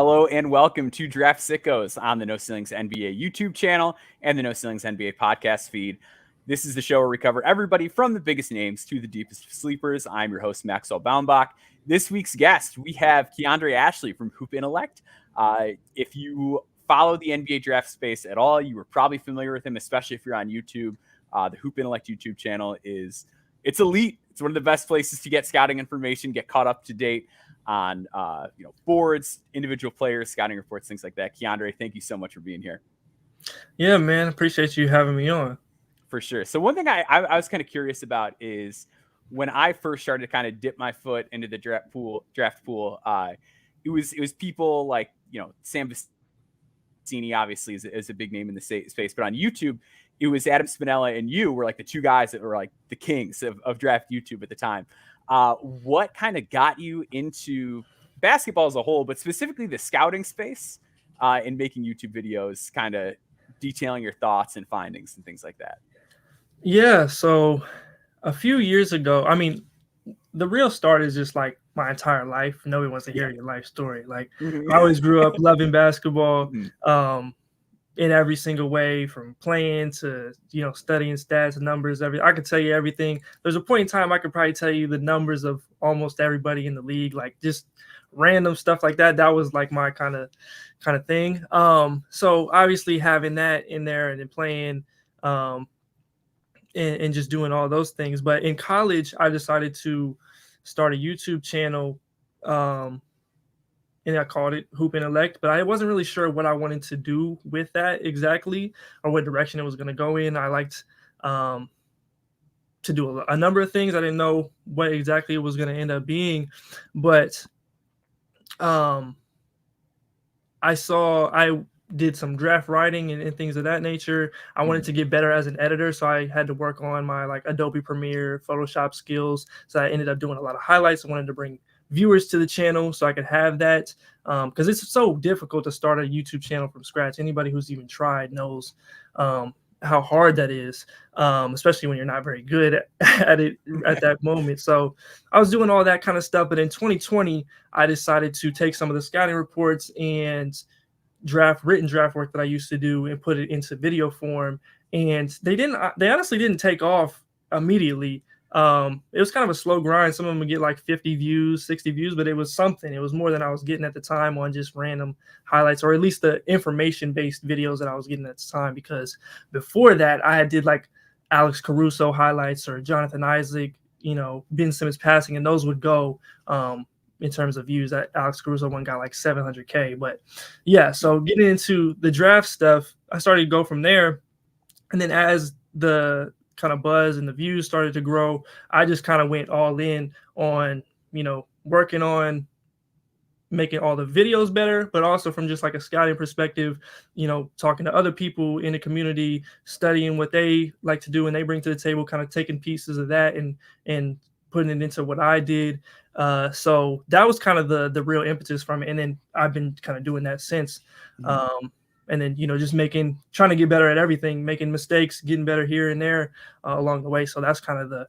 Hello and welcome to Draft Sickos on the No Ceilings NBA YouTube channel and the No Ceilings NBA podcast feed. This is the show where we cover everybody from the biggest names to the deepest sleepers. I'm your host, Maxwell Baumbach. This week's guest, we have Keandre Ashley from Hoop Intellect. If you follow the NBA draft space at all, you were probably familiar with him, especially if you're on YouTube. The Hoop Intellect YouTube channel it's elite. It's one of the best places to get scouting information, get caught up to date on boards, individual players, scouting reports, things like that. Keandre, thank you so much for being here. Yeah, man, appreciate you having me on. For sure. So one thing I was kind of curious about is when I first started to kind of dip my foot into the draft pool, it was people like Sam Vecini obviously is a big name in the space, but on YouTube it was Adam Spinella and you were like the two guys that were like the kings of draft YouTube at the time. What kind of got you into basketball as a whole, but specifically the scouting space in making YouTube videos, kind of detailing your thoughts and findings and things like that? Yeah, so a few years ago, the real start is just like my entire life. Nobody wants to hear your life story. Like I always grew up loving basketball in every single way, from playing to, studying stats and numbers. I could tell you everything. There's a point in time I could probably tell you the numbers of almost everybody in the league, like just random stuff like that. That was like my kind of thing. So obviously having that in there and then playing and just doing all those things. But in college, I decided to start a YouTube channel, and I called it Hoop Intellect, but I wasn't really sure what I wanted to do with that exactly, or what direction it was going to go in. I liked to do a number of things. I didn't know what exactly it was going to end up being, but I did some draft writing and things of that nature. I wanted to get better as an editor, so I had to work on my Adobe Premiere, Photoshop skills. So I ended up doing a lot of highlights. I wanted to bring viewers to the channel so I could have that, because it's so difficult to start a YouTube channel from scratch. Anybody who's even tried knows how hard that is, especially when you're not very good at it at that moment. So I was doing all that kind of stuff. But in 2020, I decided to take some of the scouting reports and written draft work that I used to do and put it into video form. And they honestly didn't take off immediately. It was kind of a slow grind. Some of them would get like 50 views, 60 views, but it was something. It was more than I was getting at the time on just random highlights, or at least the information-based videos that I was getting at the time. Because before that, I did like Alex Caruso highlights or Jonathan Isaac, Ben Simmons passing, and those would go in terms of views. That Alex Caruso one got like 700K. But yeah, so getting into the draft stuff, I started to go from there. And then as the kind of buzz and the views started to grow, I just kind of went all in on, working on making all the videos better, but also from just like a scouting perspective, talking to other people in the community, studying what they like to do and they bring to the table, kind of taking pieces of that and putting it into what I did. So that was kind of the real impetus from it. And then I've been kind of doing that since. And then, just trying to get better at everything, making mistakes, getting better here and there along the way. So that's kind of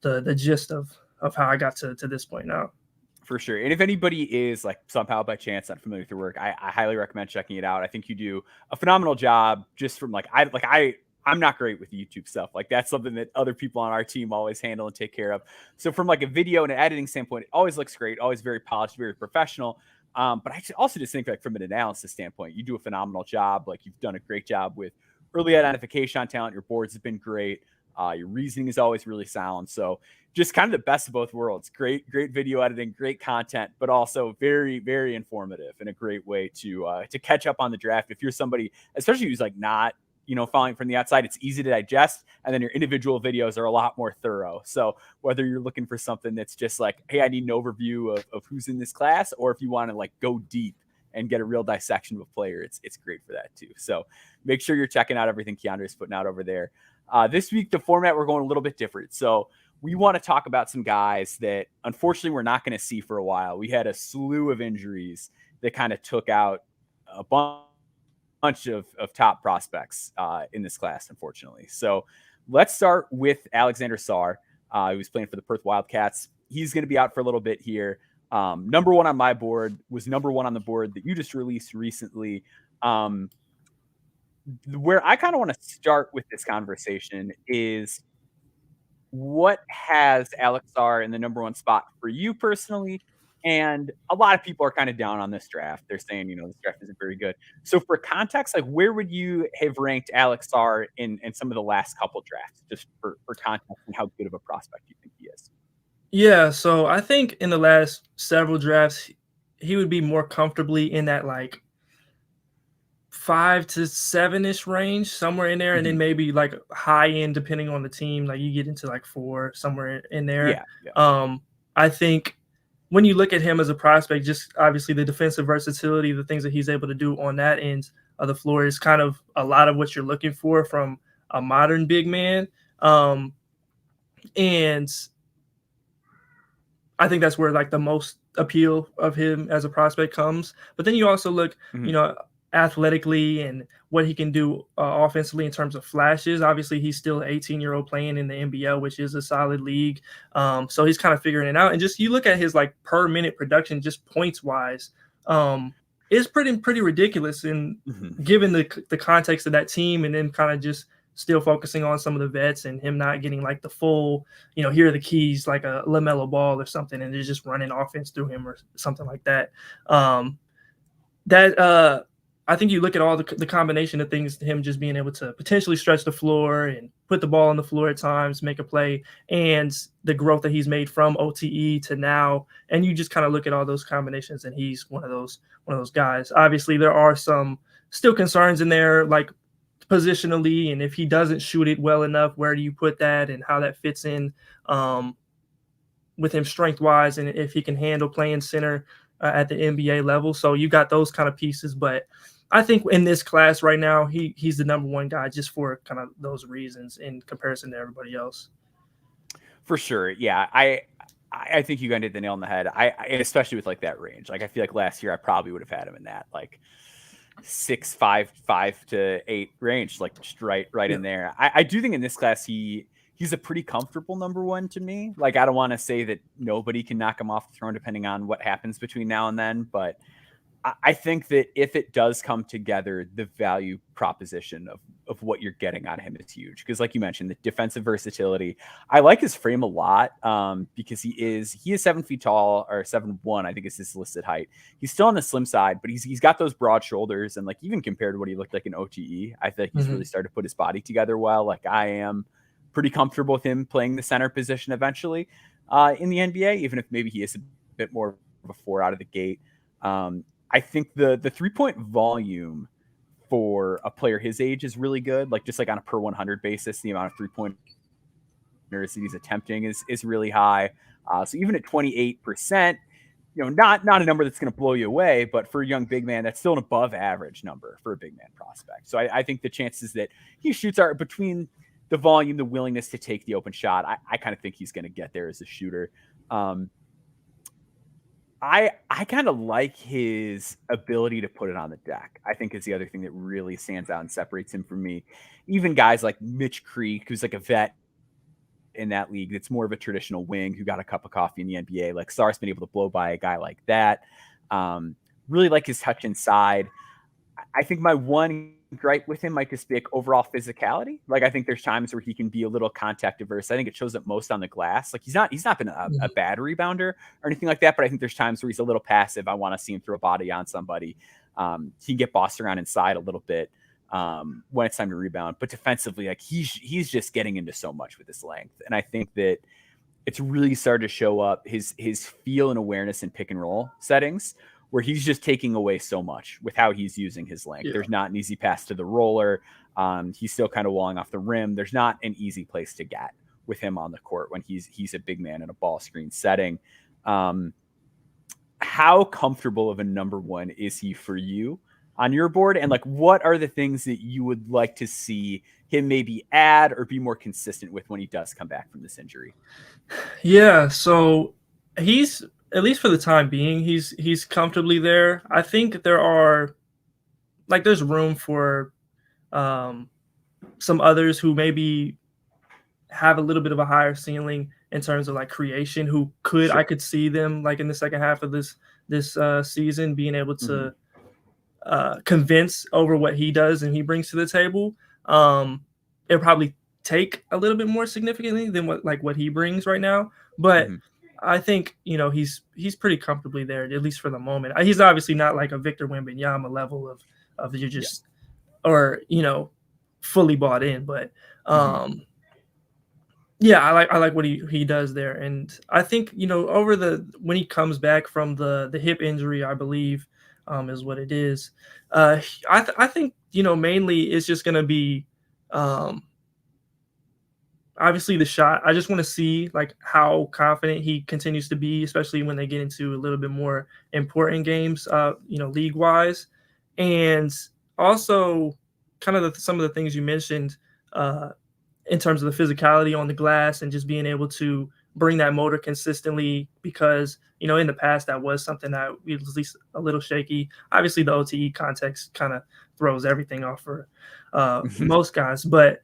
the gist of how I got to this point now. For sure. And if anybody is like somehow by chance not familiar with your work, I highly recommend checking it out. I think you do a phenomenal job just from I'm not great with YouTube stuff. Like that's something that other people on our team always handle and take care of. So from like a video and an editing standpoint, it always looks great, always very polished, very professional. But I also just think like from an analysis standpoint, you do a phenomenal job. Like you've done a great job with early identification on talent. Your boards have been great. Your reasoning is always really sound. So just kind of the best of both worlds. Great video editing, great content, but also very, very informative and a great way to catch up on the draft. If you're somebody, especially who's like not, following from the outside, it's easy to digest. And then your individual videos are a lot more thorough. So whether you're looking for something that's just like, hey, I need an overview of who's in this class, or if you want to like go deep and get a real dissection of a player, it's great for that too. So make sure you're checking out everything Keandre is putting out over there. This week, the format, we're going a little bit different. So we want to talk about some guys that unfortunately we're not going to see for a while. We had a slew of injuries that kind of took out a bunch of top prospects in this class, unfortunately. So let's start with Alexander Sarr, who's playing for the Perth Wildcats. He's going to be out for a little bit here. Number one on my board was number one on the board that you just released recently. Where I kind of want to start with this conversation is what has Alex Sarr in the number one spot for you personally? And a lot of people are kind of down on this draft. They're saying, this draft isn't very good. So for context, like where would you have ranked Alex Sarr in some of the last couple drafts, just for context and how good of a prospect you think he is? Yeah, so I think in the last several drafts, he would be more comfortably in that like 5 to 7-ish range, somewhere in there, and then maybe like high end depending on the team. Like you get into like 4 somewhere in there. Yeah. I think when you look at him as a prospect, just obviously the defensive versatility, the things that he's able to do on that end of the floor is kind of a lot of what you're looking for from a modern big man. And I think that's where like the most appeal of him as a prospect comes. But then you also look, athletically and what he can do offensively in terms of flashes. Obviously, he's still an 18-year-old playing in the NBL, which is a solid league. So he's kind of figuring it out. And just you look at his like per minute production, just points wise, it's pretty ridiculous. And given the context of that team, and then kind of just still focusing on some of the vets and him not getting like the full, here are the keys, like a LaMelo Ball or something, and they're just running offense through him or something like that. I think you look at all the combination of things, him just being able to potentially stretch the floor and put the ball on the floor at times, make a play, and the growth that he's made from OTE to now. And you just kind of look at all those combinations, and he's one of those guys. Obviously, there are some still concerns in there, like positionally, and if he doesn't shoot it well enough, where do you put that and how that fits in with him strength-wise, and if he can handle playing center at the NBA level. So you got those kind of pieces, but I think in this class right now, he's the number one guy just for kind of those reasons in comparison to everybody else. For sure. Yeah. I think you guys hit the nail on the head. And especially with like that range. Like I feel like last year I probably would have had him in that like 6'5", 5 to 8 range, like just right in there. I do think in this class he's a pretty comfortable number one to me. Like I don't want to say that nobody can knock him off the throne depending on what happens between now and then, but I think that if it does come together, the value proposition of what you're getting out of him is huge. Because like you mentioned, the defensive versatility, I like his frame a lot because he is 7 feet tall, or 7'1", I think is his listed height. He's still on the slim side, but he's got those broad shoulders. And like even compared to what he looked like in OTE, I think he's really started to put his body together well. Like I am pretty comfortable with him playing the center position eventually in the NBA, even if maybe he is a bit more of a 4 out of the gate. I think the 3-point volume for a player his age is really good. Like just like on a per 100 basis, the amount of 3-pointers that he's attempting is really high. So even at 28%, not a number that's going to blow you away, but for a young big man, that's still an above average number for a big man prospect. So I think the chances that he shoots are between the volume, the willingness to take the open shot. I kind of think he's going to get there as a shooter. I kind of like his ability to put it on the deck. I think is the other thing that really stands out and separates him from me. Even guys like Mitch Creek, who's like a vet in that league, that's more of a traditional wing who got a cup of coffee in the NBA. Like Sarr's been able to blow by a guy like that. Really like his touch inside. I think my one gripe with him might just be like overall physicality. Like I think there's times where he can be a little contact averse. I think it shows up most on the glass. Like he's not been a bad rebounder or anything like that, but I think there's times where he's a little passive. I want to see him throw a body on somebody. He can get bossed around inside a little bit when it's time to rebound. But defensively, like he's just getting into so much with his length. And I think that it's really started to show up his feel and awareness in pick and roll settings, where he's just taking away so much with how he's using his length. Yeah. There's not an easy pass to the roller. He's still kind of walling off the rim. There's not an easy place to get with him on the court when he's a big man in a ball screen setting. How comfortable of a number one is he for you on your board? And like, what are the things that you would like to see him maybe add or be more consistent with when he does come back from this injury? Yeah. So he's, at least for the time being, he's comfortably there. I think there's room for some others who maybe have a little bit of a higher ceiling in terms of like creation, who could I could see them like in the second half of this season being able to convince over what he does and he brings to the table. It'll probably take a little bit more significantly than what he brings right now, but I think he's pretty comfortably there, at least for the moment. He's obviously not like a Victor Wembanyama level of you just or fully bought in, but yeah, I like what he does there, and I think when he comes back from the hip injury, I believe is what it is. I think mainly it's just gonna be obviously the shot. I just want to see like how confident he continues to be, especially when they get into a little bit more important games, league wise, and also kind of some of the things you mentioned in terms of the physicality on the glass and just being able to bring that motor consistently, because in the past that was something that was at least a little shaky. Obviously the OTE context kind of throws everything off for most guys, but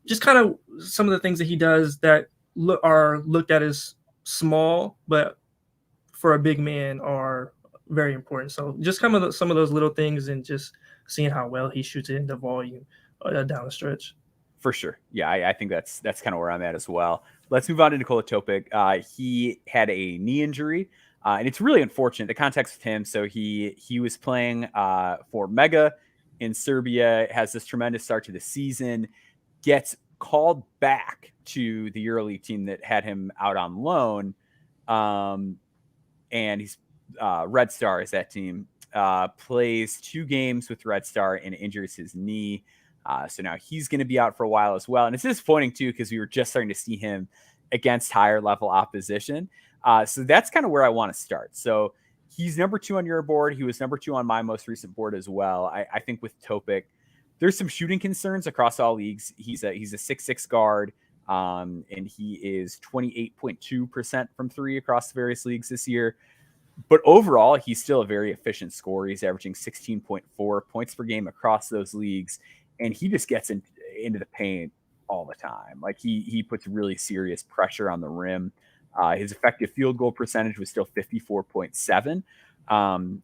just kind of some of the things that he does that are looked at as small, but for a big man are very important. So just some of those little things, and just seeing how well he shoots it into volume down the stretch. For sure. Yeah, I think that's kind of where I'm at as well. Let's move on to Nikola He had a knee injury, and it's really unfortunate, the context with him. So he was playing for Mega in Serbia, has this tremendous start to the season, gets called back to the EuroLeague team that had him out on loan, and he's Red Star is that team. Plays 2 games with Red Star and injures his knee. So now he's going to be out for a while as well. And it's disappointing too, because we were just starting to see him against higher level opposition. So that's kind of where I want to start. So he's number 2 on your board. He was number 2 on my most recent board as well. I think with Topic, there's some shooting concerns across all leagues. He's a 6'6" guard, and he is 28.2% from 3 across the various leagues this year. But overall, he's still a very efficient scorer. He's averaging 16.4 points per game across those leagues. And he just gets into the paint all the time. Like he puts really serious pressure on the rim. His effective field goal percentage was still 54.7,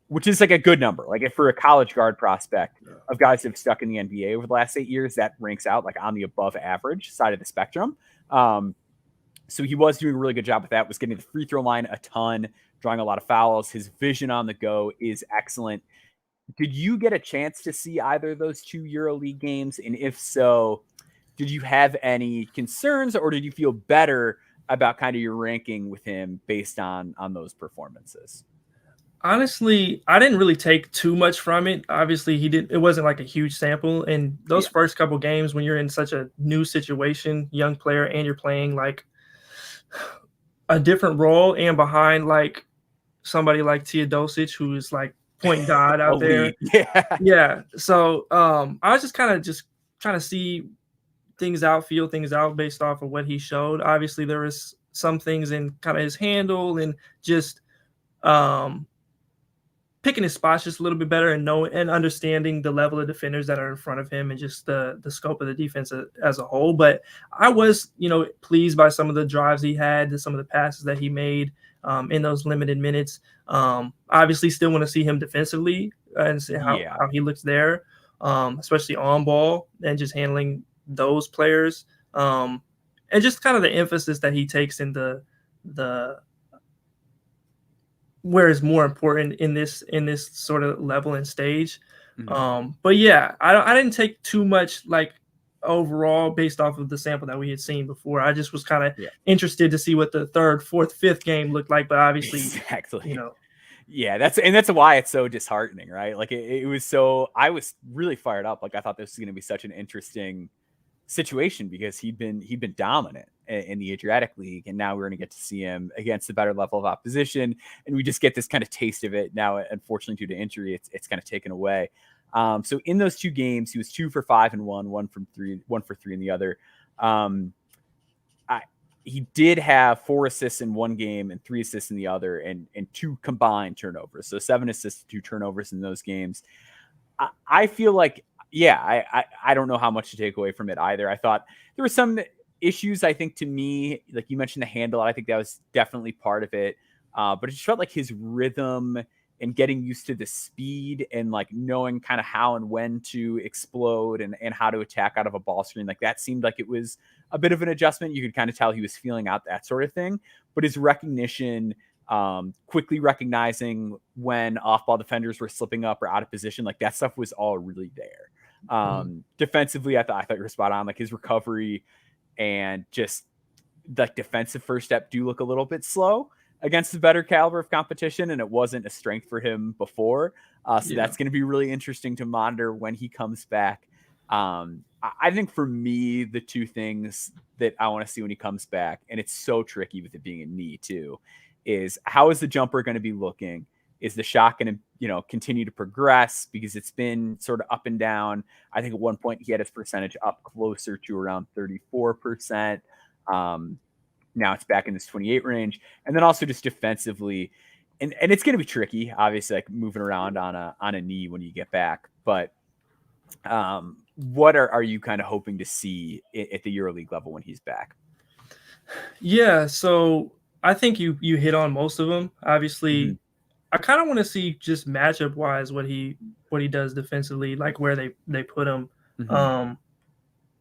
which is like a good number. Like if for a college guard prospect of guys that have stuck in the NBA over the last 8 years, that ranks out like on the above average side of the spectrum. So he was doing a really good job with that, was getting the free throw line a ton, drawing a lot of fouls. His vision on the go is excellent. Did you get a chance to see either of those 2 EuroLeague games? And if so, did you have any concerns, or did you feel better about kind of your ranking with him based on those performances? Honestly, I didn't really take too much from it. Obviously, it wasn't like a huge sample. And those first couple games, when you're in such a new situation, young player, and you're playing like a different role and behind like somebody like Teodosic, who is like point god out there. Yeah. So I was just trying to see things out, feel things out based off of what he showed. Obviously, there was some things in kind of his handle and just picking his spots just a little bit better, and understanding the level of defenders that are in front of him, and just the scope of the defense as a whole. But I was, pleased by some of the drives he had, some of the passes that he made in those limited minutes. Obviously still want to see him defensively and see how he looks there, especially on ball and just handling those players. And just kind of the emphasis that he takes in the where is more important in this sort of level and stage. But yeah, I didn't take too much like overall based off of the sample that we had seen before. I just was kind of interested to see what the 3rd, 4th, 5th game looked like, but obviously that's why it's so disheartening, right? Like it was so, I was really fired up. Like I thought this was going to be such an interesting situation, because he'd been dominant in the Adriatic League, and now we're going to get to see him against a better level of opposition, and we just get this kind of taste of it now. Unfortunately, due to injury, it's kind of taken away. So in those 2 games, he was 2 for 5 in one, 1 for 3 in the other. He did have 4 assists in one game and 3 assists in the other, and 2 combined turnovers. So 7 assists, 2 turnovers in those games. I feel like, I don't know how much to take away from it either. I thought there was some issues, I think, to me, like you mentioned the handle, I think that was definitely part of it. But it just felt like his rhythm and getting used to the speed and like knowing kind of how and when to explode and how to attack out of a ball screen. Like that seemed like it was a bit of an adjustment. You could kind of tell he was feeling out that sort of thing, but his recognition, quickly recognizing when off-ball defenders were slipping up or out of position, like that stuff was all really there. Defensively, I thought you were spot on. Like his recovery and just like defensive first step do look a little bit slow against the better caliber of competition, and it wasn't a strength for him before. So that's going to be really interesting to monitor when he comes back. I think for me, the two things that I want to see when he comes back, and it's so tricky with it being a knee too, is how is the jumper going to be looking? Is the shot going to, continue to progress? Because it's been sort of up and down. I think at one point he had his percentage up closer to around 34%. Now it's back in this 28 range. And then also just defensively, and it's going to be tricky, obviously, like moving around on a knee when you get back. But what are you kind of hoping to see at the EuroLeague level when he's back? Yeah, so I think you hit on most of them. Obviously, I kind of want to see just matchup wise what he does defensively, like where they put him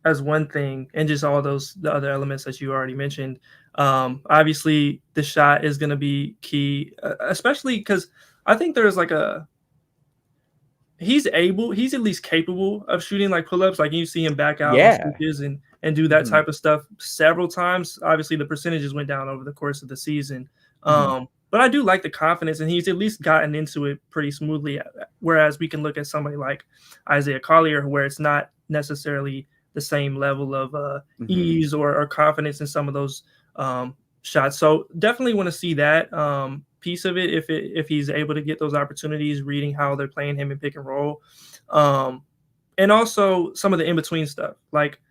as one thing, and just all the other elements that you already mentioned. Obviously, the shot is going to be key, especially because I think there's like he's at least capable of shooting like pull-ups. Like you see him back out on switches and do that type of stuff several times. Obviously, the percentages went down over the course of the season. But I do like the confidence, and he's at least gotten into it pretty smoothly. Whereas we can look at somebody like Isaiah Collier, where it's not necessarily the same level of ease or confidence in some of those shots. So definitely want to see that piece of it if he's able to get those opportunities, reading how they're playing him in pick and roll, and also some of the in between stuff. Like,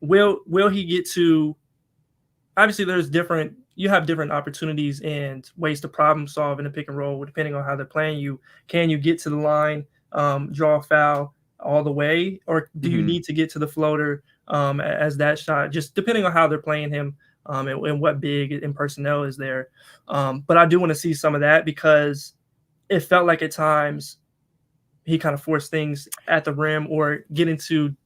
will he get to? Obviously, you have different opportunities and ways to problem solve in a pick and roll depending on how they're playing you. Can you get to the line, draw a foul all the way, or do you need to get to the floater as that shot, just depending on how they're playing him and what big and personnel is there. But I do want to see some of that because it felt like at times he kind of forced things at the rim or get into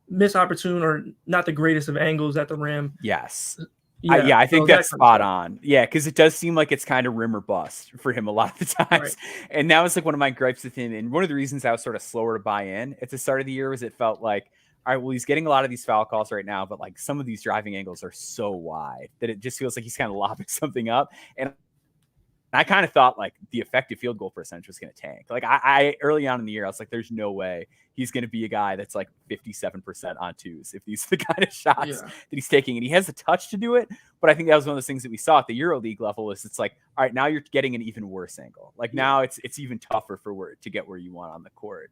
miss opportune or not the greatest of angles at the rim. Yes. Yeah, I think that's spot on. Yeah, because it does seem like it's kind of rim or bust for him a lot of the times. Right. And that was like one of my gripes with him. And one of the reasons I was sort of slower to buy in at the start of the year was it felt like, all right, well, he's getting a lot of these foul calls right now, but like some of these driving angles are so wide that it just feels like he's kind of lobbing something up. And I kind of thought like the effective field goal percentage was going to tank. Like I early on in the year, I was like, there's no way he's going to be a guy that's like 57% on twos if these are the kind of shots that he's taking. And he has the touch to do it. But I think that was one of those things that we saw at the EuroLeague level is it's like, all right, now you're getting an even worse angle. Like now it's even tougher to get where you want on the court.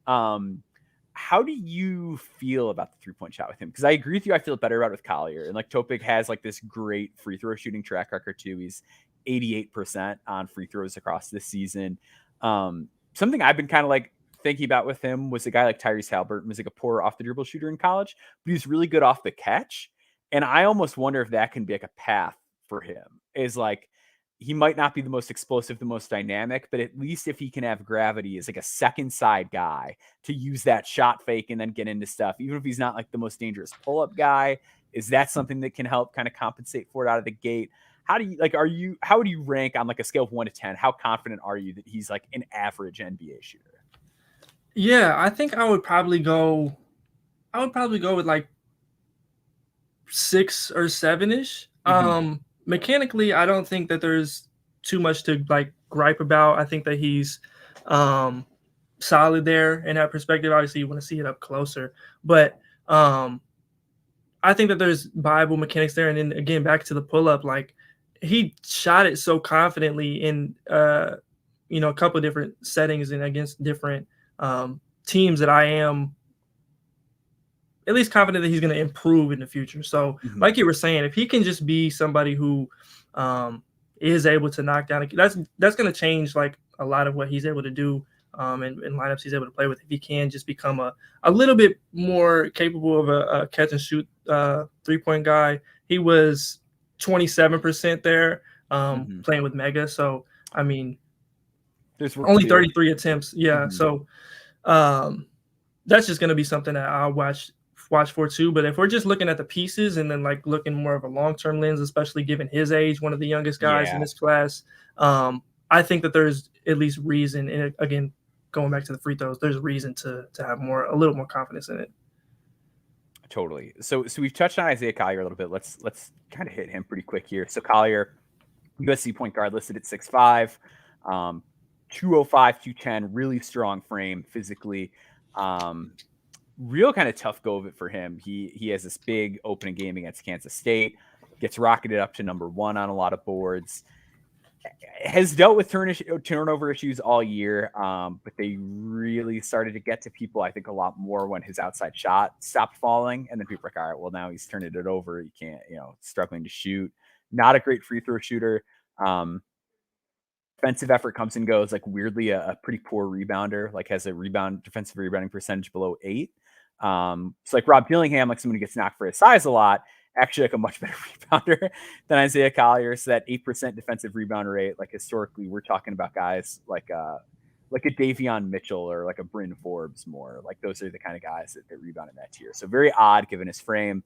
How do you feel about the 3-point shot with him? Because I agree with you. I feel better about it with Collier. And like Topig has like this great free throw shooting track record too. He's 88% on free throws across this season. Something I've been kind of like thinking about with him was a guy like Tyrese Halliburton was like a poor off the dribble shooter in college, but he's really good off the catch. And I almost wonder if that can be like a path for him is like, he might not be the most explosive, the most dynamic, but at least if he can have gravity as like a second side guy to use that shot fake and then get into stuff, even if he's not like the most dangerous pull-up guy, is that something that can help kind of compensate for it out of the gate? How would you rank on like a scale of 1 to 10? How confident are you that he's like an average NBA shooter? Yeah, I think I would probably go with like 6 or 7-ish. Mechanically, I don't think that there's too much to like gripe about. I think that he's solid there in that perspective. Obviously, you want to see it up closer, but I think that there's viable mechanics there. And then again, back to the pull-up, like he shot it so confidently in a couple of different settings and against different teams that I am at least confident that he's going to improve in the future. So like you were saying, if he can just be somebody who is able to knock down, that's going to change like a lot of what he's able to do and lineups he's able to play with. If he can just become a little bit more capable of a catch and shoot 3-point guy. He was 27% there playing with Mega. So, I mean, there's only 33 attempts. Yeah. Mm-hmm. So that's just going to be something that I'll watch for too. But if we're just looking at the pieces and then like looking more of a long-term lens, especially given his age, one of the youngest guys in this class, I think that there's at least reason. And again, going back to the free throws, there's reason to have a little more confidence in it. Totally. So we've touched on Isaiah Collier a little bit. Let's kind of hit him pretty quick here. So Collier, USC point guard, listed at 6'5", 205, 210, really strong frame physically. Real kind of tough go of it for him. He has this big opening game against Kansas State, gets rocketed up to number 1 on a lot of boards. Has dealt with turnover issues all year, but they really started to get to people, I think, a lot more when his outside shot stopped falling. And then people are like, all right, well, now he's turning it over. He can't, struggling to shoot. Not a great free throw shooter. Defensive effort comes and goes, like weirdly a pretty poor rebounder, like has a defensive rebounding percentage below 8. So like Rob Dillingham, like someone who gets knocked for his size a lot, actually like a much better rebounder than Isaiah Collier. So that 8% defensive rebound rate, like historically, we're talking about guys like a Davion Mitchell or like a Bryn Forbes more. Like those are the kind of guys that rebound in that tier. So very odd given his frame.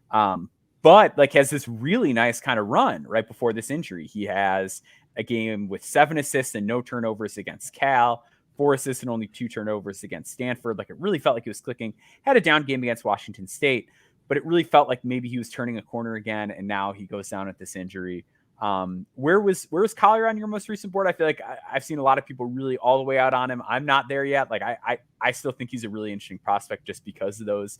But like has this really nice kind of run right before this injury. He has a game with 7 assists and no turnovers against Cal, 4 assists and only 2 turnovers against Stanford. Like it really felt like he was clicking. Had a down game against Washington State, but it really felt like maybe he was turning a corner again, and now he goes down at this injury. Where was Collier on your most recent board? I feel like I've seen a lot of people really all the way out on him. I'm not there yet. Like I still think he's a really interesting prospect just because of those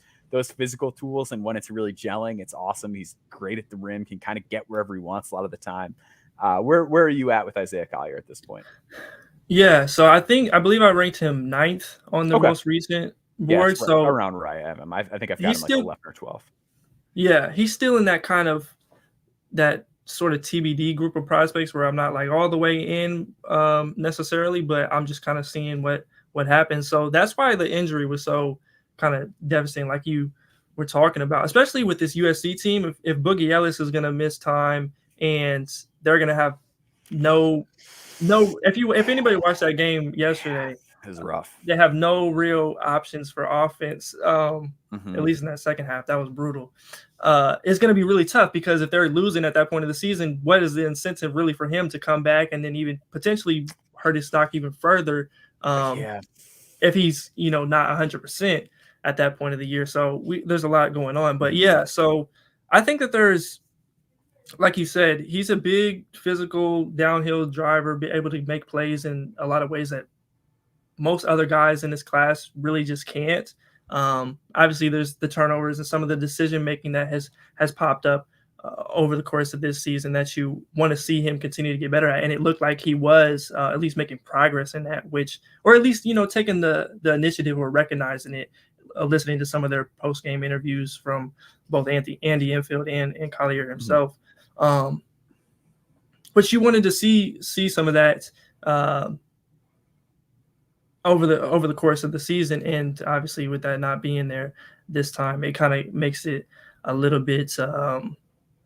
physical tools, and when it's really gelling, it's awesome. He's great at the rim, can kind of get wherever he wants a lot of the time. Where are you at with Isaiah Collier at this point? Yeah, so I believe I ranked him 9th on the most recent board. Yeah, so around where I am. I think I've got him like 11 or 12. Yeah, he's still in that kind of that sort of TBD group of prospects where I'm not like all the way in necessarily, but I'm just kind of seeing what happens. So that's why the injury was so kind of devastating, like you were talking about, especially with this USC team. If Boogie Ellis is going to miss time and they're going to have no, if anybody watched that game yesterday, it was rough. They have no real options for offense, at least in that second half. That was brutal. It's going to be really tough because if they're losing at that point of the season, what is the incentive really for him to come back and then even potentially hurt his stock even further if he's, not 100% at that point of the year. So there's a lot going on. But, yeah, so I think that there's, like you said, he's a big physical downhill driver, be able to make plays in a lot of ways that most other guys in this class really just can't. Obviously, there's the turnovers and some of the decision making that has popped up over the course of this season that you want to see him continue to get better at. And it looked like he was at least making progress in that, or at least taking the initiative or recognizing it, listening to some of their post game interviews from both Andy Enfield and Collier himself. But you wanted to see some of that over the course of the season, and obviously with that not being there this time, it kind of makes it a little bit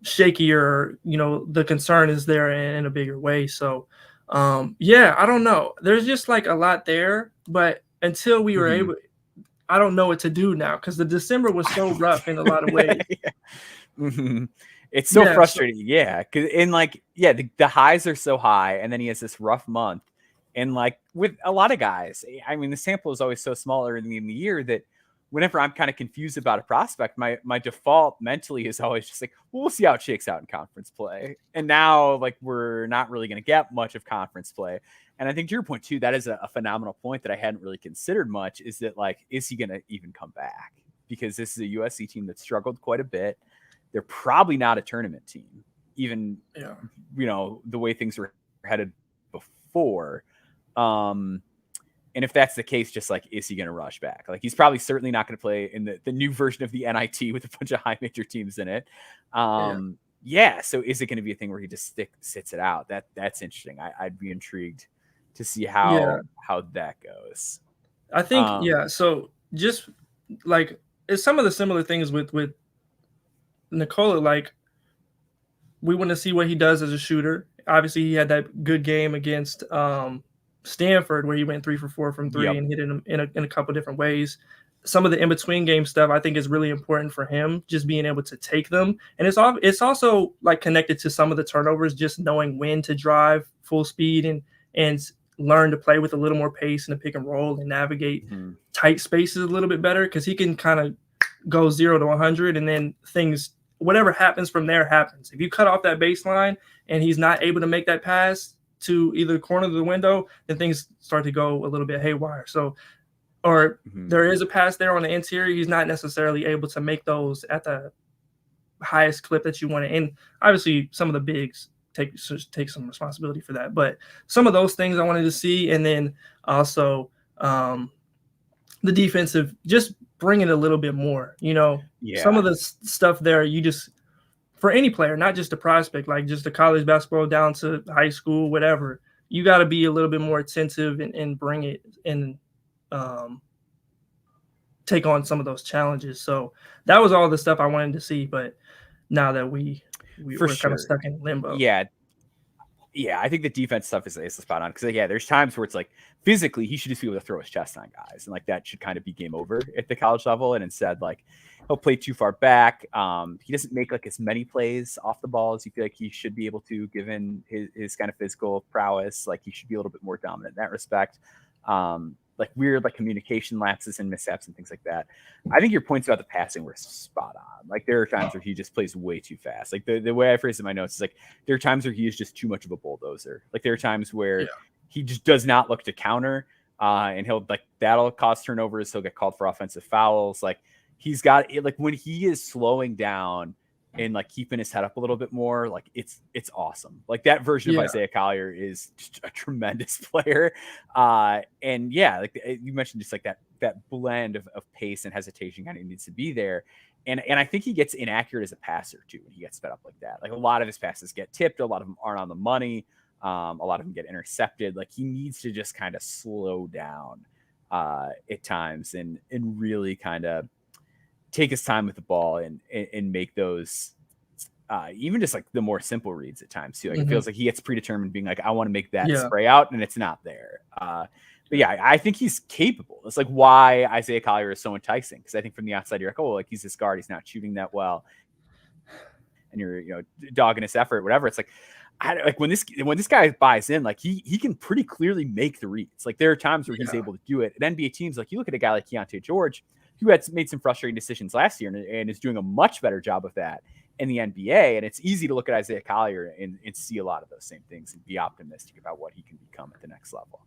shakier. The concern is there in a bigger way. So I don't know. There's just like a lot there, but until we were able, I don't know what to do now because the December was so rough in a lot of ways. It's so frustrating. The highs are so high, and then he has this rough month. And like with a lot of guys, I mean, the sample is always so small early in the year that whenever I'm kind of confused about a prospect, my default mentally is always just like, well, we'll see how it shakes out in conference play. And now like we're not really going to get much of conference play. And I think to your point too, that is a phenomenal point that I hadn't really considered much, is that like, is he going to even come back? Because this is a USC team that struggled quite a bit. They're probably not a tournament team, even, the way things were headed before. And if that's the case, just like, is he going to rush back? Like, he's probably certainly not going to play in the new version of the NIT with a bunch of high major teams in it. So is it going to be a thing where he just sits it out? That's interesting. I'd be intrigued to see how that goes. I think, so just like it's some of the similar things with Nikola, like, we want to see what he does as a shooter. Obviously, he had that good game against Stanford where he went 3 for 4 from three and hit him in a couple different ways. Some of the in-between game stuff I think is really important for him, just being able to take them. And it's also like connected to some of the turnovers, just knowing when to drive full speed and learn to play with a little more pace in the pick and roll and navigate tight spaces a little bit better, because he can kind of go 0 to 100 and then things, whatever happens from there happens. If you cut off that baseline and he's not able to make that pass to either the corner of the window, then things start to go a little bit haywire. So, or there is a pass there on the interior, he's not necessarily able to make those at the highest clip that you want to. And obviously, some of the bigs take some responsibility for that. But some of those things I wanted to see, and then also the defensive, just bring it a little bit more. Some of the stuff there, you just, for any player, not just a prospect, like just a college basketball down to high school, whatever, you got to be a little bit more attentive and bring it and take on some of those challenges. So that was all the stuff I wanted to see. But now that we're kind of stuck in limbo. Yeah, I think the defense stuff is spot on, because there's times where it's like physically he should just be able to throw his chest on guys, and like that should kind of be game over at the college level. And instead, like, he'll play too far back. He doesn't make like as many plays off the ball as you feel like he should be able to, given his kind of physical prowess. Like, he should be a little bit more dominant in that respect. Like weird like communication lapses and missteps and things like that. I think your points about the passing were spot on. Like, there are times where he just plays way too fast. Like the way I phrase it in my notes is like, there are times where he is just too much of a bulldozer. Like, there are times where he just does not look to counter, and that'll cause turnovers. He'll get called for offensive fouls. Like, he's got, like, when he is slowing down and like keeping his head up a little bit more, like it's awesome. Like, that version of Isaiah Collier is just a tremendous player. And like you mentioned, just like that blend of pace and hesitation kind of needs to be there. And I think he gets inaccurate as a passer too when he gets sped up like that. Like, a lot of his passes get tipped, a lot of them aren't on the money, a lot of them get intercepted. Like, he needs to just kind of slow down at times and really kind of take his time with the ball and make those even just like the more simple reads at times too. Like, it feels like he gets predetermined, being like, I want to make that spray out, and it's not there. But I think he's capable. It's like why Isaiah Collier is so enticing, because I think from the outside you're like, oh, like, he's this guard, he's not shooting that well, and you're dogging his effort, whatever. It's like, when this guy buys in, like he can pretty clearly make the reads. Like, there are times where he's able to do it. At NBA teams, like, you look at a guy like Keandre George, who had made some frustrating decisions last year and is doing a much better job of that in the NBA. And it's easy to look at Isaiah Collier and see a lot of those same things and be optimistic about what he can become at the next level.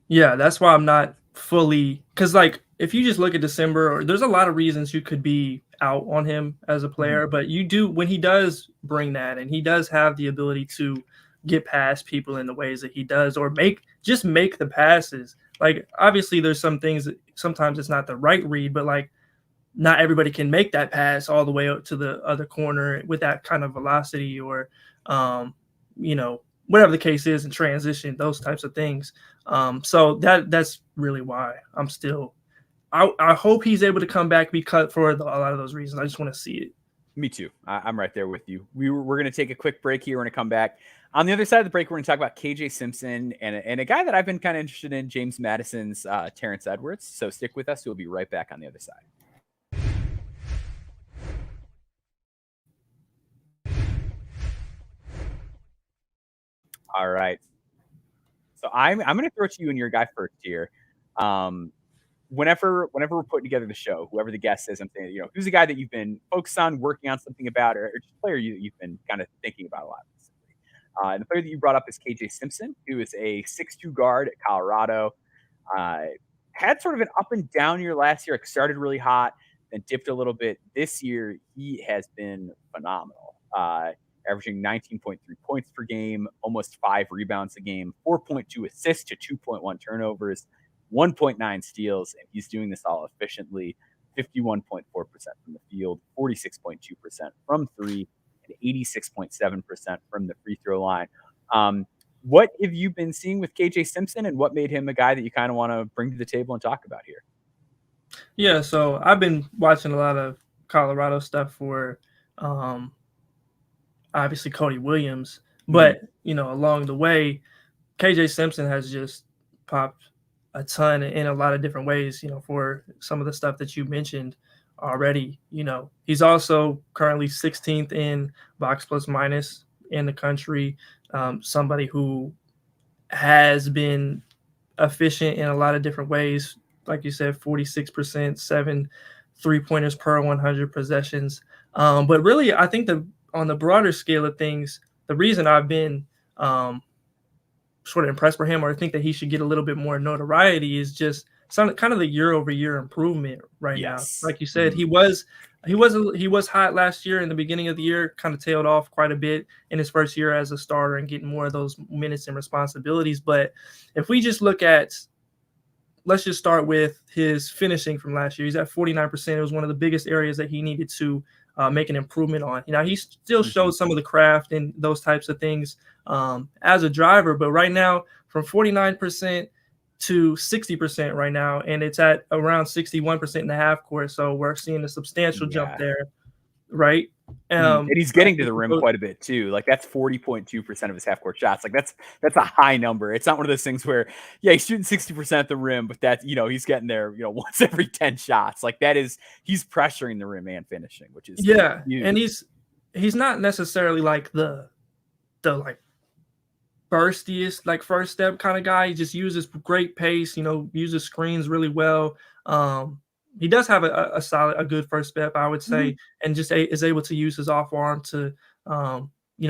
Yeah, that's why I'm not fully, because like, if you just look at December, or there's a lot of reasons you could be out on him as a player, but you do, when he does bring that, and he does have the ability to get past people in the ways that he does, or make the passes. Like, obviously there's some things that sometimes it's not the right read, but like, not everybody can make that pass all the way up to the other corner with that kind of velocity, or whatever the case is in transition, those types of things. So that's really why I'm still, I hope he's able to come back, be cut for a lot of those reasons. I just want to see it. Me too. I'm right there with you. We're going to take a quick break here. We're going to come back. On the other side of the break, we're going to talk about KJ Simpson and a guy that I've been kind of interested in, James Madison's Terrence Edwards. So stick with us. We'll be right back on the other side. All right. So I'm going to throw it to you and your guy first here. Whenever we're putting together the show, whoever the guest is, I'm saying, who's the guy that you've been focused on, working on something about, or just a player you've been kind of thinking about a lot. And the player that you brought up is KJ Simpson, who is a 6'2" guard at Colorado. Had sort of an up and down year last year. Like, started really hot, then dipped a little bit. This year, he has been phenomenal. Averaging 19.3 points per game, almost 5 rebounds a game, 4.2 assists to 2.1 turnovers, 1.9 steals, and he's doing this all efficiently. 51.4% from the field, 46.2% from three, and 86.7% from the free throw line. What have you been seeing with KJ Simpson, and what made him a guy that you kind of want to bring to the table and talk about here? Yeah, so I've been watching a lot of Colorado stuff for obviously Cody Williams, Mhm. but along the way, KJ Simpson has just popped a ton in a lot of different ways, for some of the stuff that you mentioned already. He's also currently 16th in box plus minus in the country. Somebody who has been efficient in a lot of different ways. Like you said, 46%, 7 3-pointers per 100 possessions. But really, I think on the broader scale of things, the reason I've been sort of impressed for him, or I think that he should get a little bit more notoriety, is just some kind of the year-over-year improvement right now. Yes. Like you said, he was hot last year in the beginning of the year, kind of tailed off quite a bit in his first year as a starter and getting more of those minutes and responsibilities. But if we just look at, let's just start with his finishing from last year. He's at 49%. It was one of the biggest areas that he needed to make an improvement on. He still showed some of the craft and those types of things as a driver, but right now from 49% to 60% right now, and it's at around 61% in the half court. So we're seeing a substantial jump there, right? And he's getting to the rim quite a bit too. Like that's 40.2% of his half court shots. Like that's a high number. It's not one of those things where, yeah, he's shooting 60% at the rim, but that's, he's getting there, once every 10 shots. Like he's pressuring the rim and finishing, which is huge. And he's not necessarily like the like burstiest, like first step kind of guy. He just uses great pace, uses screens really well. He does have a good first step, I would say, and just is able to use his off arm to,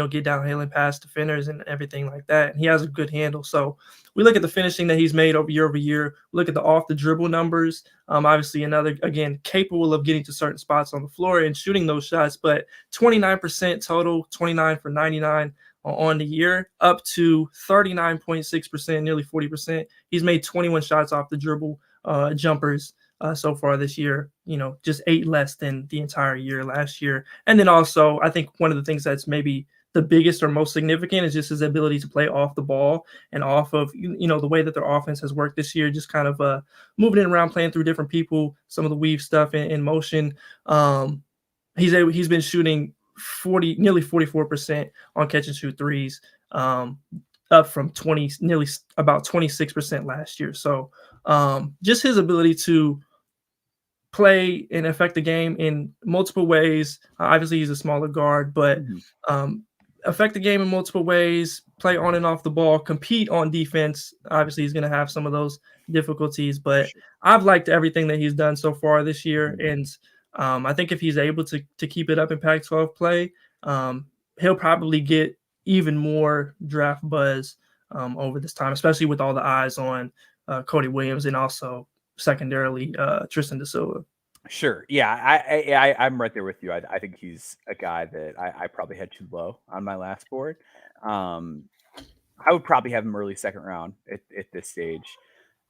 get downhill and past defenders and everything like that. And he has a good handle. So we look at the finishing that he's made over year. Look at the off the dribble numbers. Obviously another, again, capable of getting to certain spots on the floor and shooting those shots, but 29% total, 29 for 99 on the year, up to 39.6%, nearly 40%. He's made 21 shots off the dribble, jumpers so far this year, just 8 less than the entire year last year. And then also, I think one of the things that's maybe the biggest or most significant is just his ability to play off the ball and off of, the way that their offense has worked this year, just kind of moving it around, playing through different people, some of the weave stuff in motion. He's been shooting nearly 44% on catch and shoot threes, up from nearly about 26% last year. So just his ability to play and affect the game in multiple ways. Obviously, he's a smaller guard, but affect the game in multiple ways, play on and off the ball, compete on defense. Obviously, he's going to have some of those difficulties, but I've liked everything that he's done so far this year. And I think if he's able to keep it up in Pac-12 play, he'll probably get even more draft buzz over this time, especially with all the eyes on Cody Williams and also secondarily Tristan da Silva. Sure. Yeah, I'm right there with you. I think he's a guy that I probably had too low on my last board. I would probably have him early second round at this stage.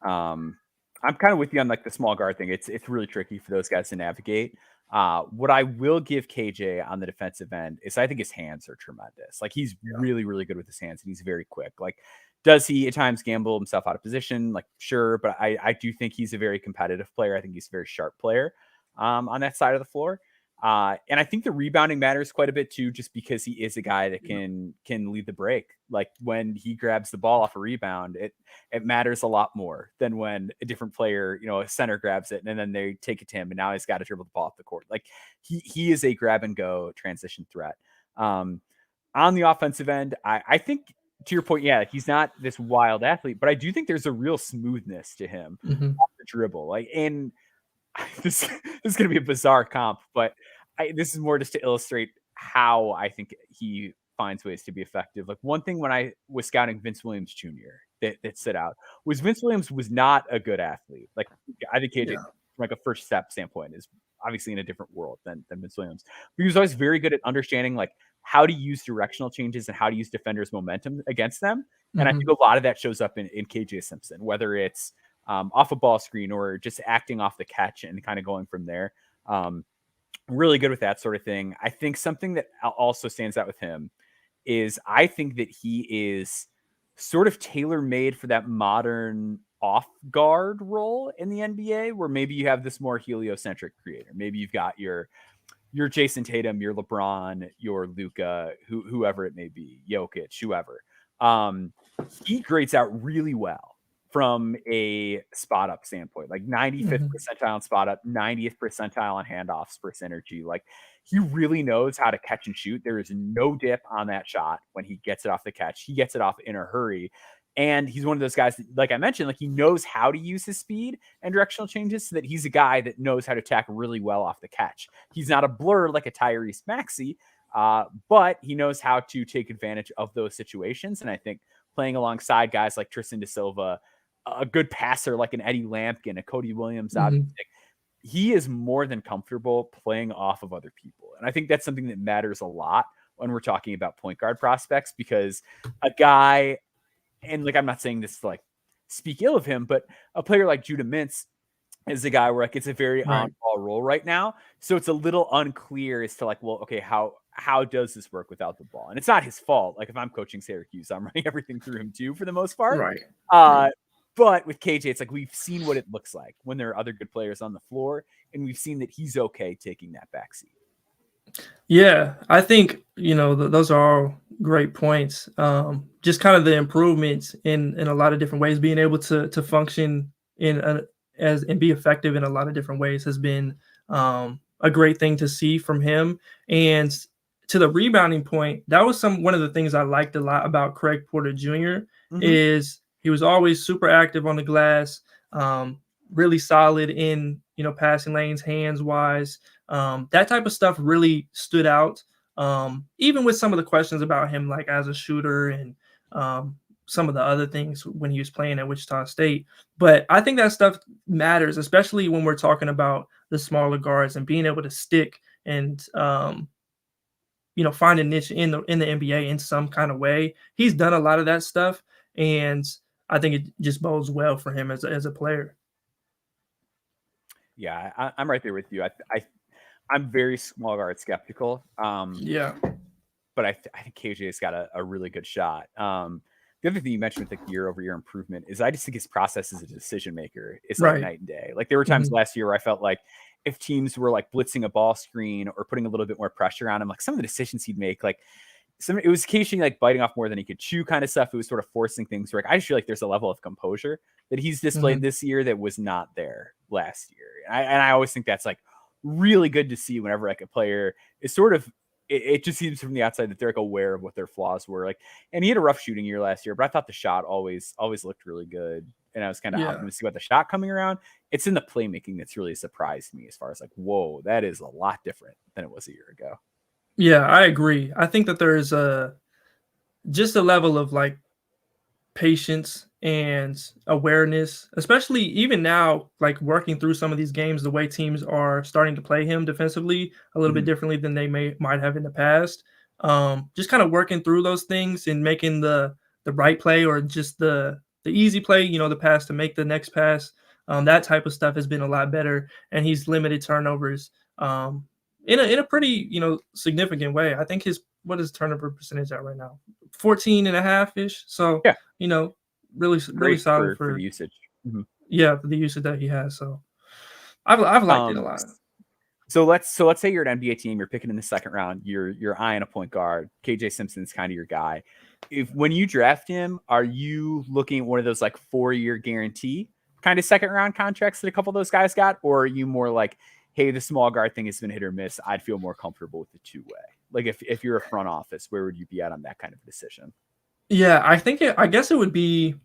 I'm kind of with you on like the small guard thing. It's really tricky for those guys to navigate. What I will give KJ on the defensive end is I think his hands are tremendous. Like he's really, really good with his hands and he's very quick. Like, does he at times gamble himself out of position? Like, sure, but I do think he's a very competitive player. I think he's a very sharp player on that side of the floor. And I think the rebounding matters quite a bit too, just because he is a guy that can lead the break. Like when he grabs the ball off a rebound, it matters a lot more than when a different player, a center grabs it and then they take it to him and now he's got to dribble the ball off the court. Like he is a grab and go transition threat. On the offensive end, I think, to your point, yeah, he's not this wild athlete, but I do think there's a real smoothness to him off the dribble. Like, and this is going to be a bizarre comp, but this is more just to illustrate how I think he finds ways to be effective. Like one thing when I was scouting Vince Williams Jr. that stood out was Vince Williams was not a good athlete. Like I think KJ, from like a first step standpoint, is obviously in a different world than Vince Williams. But he was always very good at understanding like how to use directional changes and how to use defenders' momentum against them. And I think a lot of that shows up in KJ Simpson, whether it's off a ball screen or just acting off the catch and kind of going from there. Really good with that sort of thing. I think something that also stands out with him is I think that he is sort of tailor-made for that modern off guard role in the NBA, where maybe you have this more heliocentric creator. Maybe you've got your your Jason Tatum, your LeBron, your Luka, whoever it may be, Jokic, whoever. He grades out really well from a spot up standpoint, like 95th percentile on spot up, 90th percentile on handoffs per synergy. Like he really knows how to catch and shoot. There is no dip on that shot when he gets it off the catch. He gets it off in a hurry. And he's one of those guys that, like I mentioned, like he knows how to use his speed and directional changes so that he's a guy that knows how to attack really well off the catch. He's not a blur like a Tyrese Maxey, but he knows how to take advantage of those situations. And I think playing alongside guys like Tristan Da Silva, a good passer like an Eddie Lampkin, a Cody Williams, he is more than comfortable playing off of other people. And I think that's something that matters a lot when we're talking about point guard prospects, because a guy, and like I'm not saying this to like speak ill of him, but a player like Judah Mintz is a guy where like it's a very on-ball role right now. So it's a little unclear as to like, well, okay, how does this work without the ball? And it's not his fault. Like if I'm coaching Syracuse, I'm running everything through him too for the most part. Right. But with KJ, it's like we've seen what it looks like when there are other good players on the floor, and we've seen that he's okay taking that backseat. Yeah, I think, those are all great points. Just kind of the improvements in a lot of different ways, being able to function and be effective in a lot of different ways has been a great thing to see from him. And to the rebounding point, that was one of the things I liked a lot about Craig Porter Jr. Is he was always super active on the glass, really solid in, passing lanes, hands wise. That type of stuff really stood out. Even with some of the questions about him, like as a shooter and some of the other things when he was playing at Wichita State. But I think that stuff matters, especially when we're talking about the smaller guards and being able to stick and, find a niche in the NBA in some kind of way. He's done a lot of that stuff, and I think it just bodes well for him as a player. Yeah, I'm right there with you. I'm very small guard skeptical. But I think KJ's got a really good shot. The other thing you mentioned with the year-over-year improvement is I just think his process as a decision maker is like night and day. Like there were times last year where I felt like if teams were like blitzing a ball screen or putting a little bit more pressure on him, like some of the decisions he'd make, like it was occasionally like biting off more than he could chew kind of stuff. It was sort of forcing things where like, I just feel like there's a level of composure that he's displayed this year that was not there last year. And I always think that's like really good to see whenever like a player is sort of, it just seems from the outside that they're like aware of what their flaws were. Like, and he had a rough shooting year last year, but I thought the shot always looked really good. And I was kind of optimistic about the shot coming around. It's in the playmaking that's really surprised me as far as like, whoa, that is a lot different than it was a year ago. Yeah, I agree. I think that there's just a level of like patience and awareness, especially even now, like working through some of these games, the way teams are starting to play him defensively a little bit differently than they might have in the past. Just kind of working through those things and making the right play or just the easy play, the pass to make the next pass. That type of stuff has been a lot better, and he's limited turnovers in a pretty, significant way. I think what is turnover percentage at right now? 14.5-ish. So, really solid for the usage. Yeah, for the usage that he has. So I've liked it a lot. So let's say you're an NBA team, you're picking in the second round, you're eyeing a point guard. KJ Simpson's kind of your guy. When you draft him, are you looking at one of those like 4-year guarantee kind of second round contracts that a couple of those guys got? Or are you more like, hey, the small guard thing has been hit or miss, I'd feel more comfortable with the 2-way? Like if you're a front office, where would you be at on that kind of decision? Yeah, I guess it would be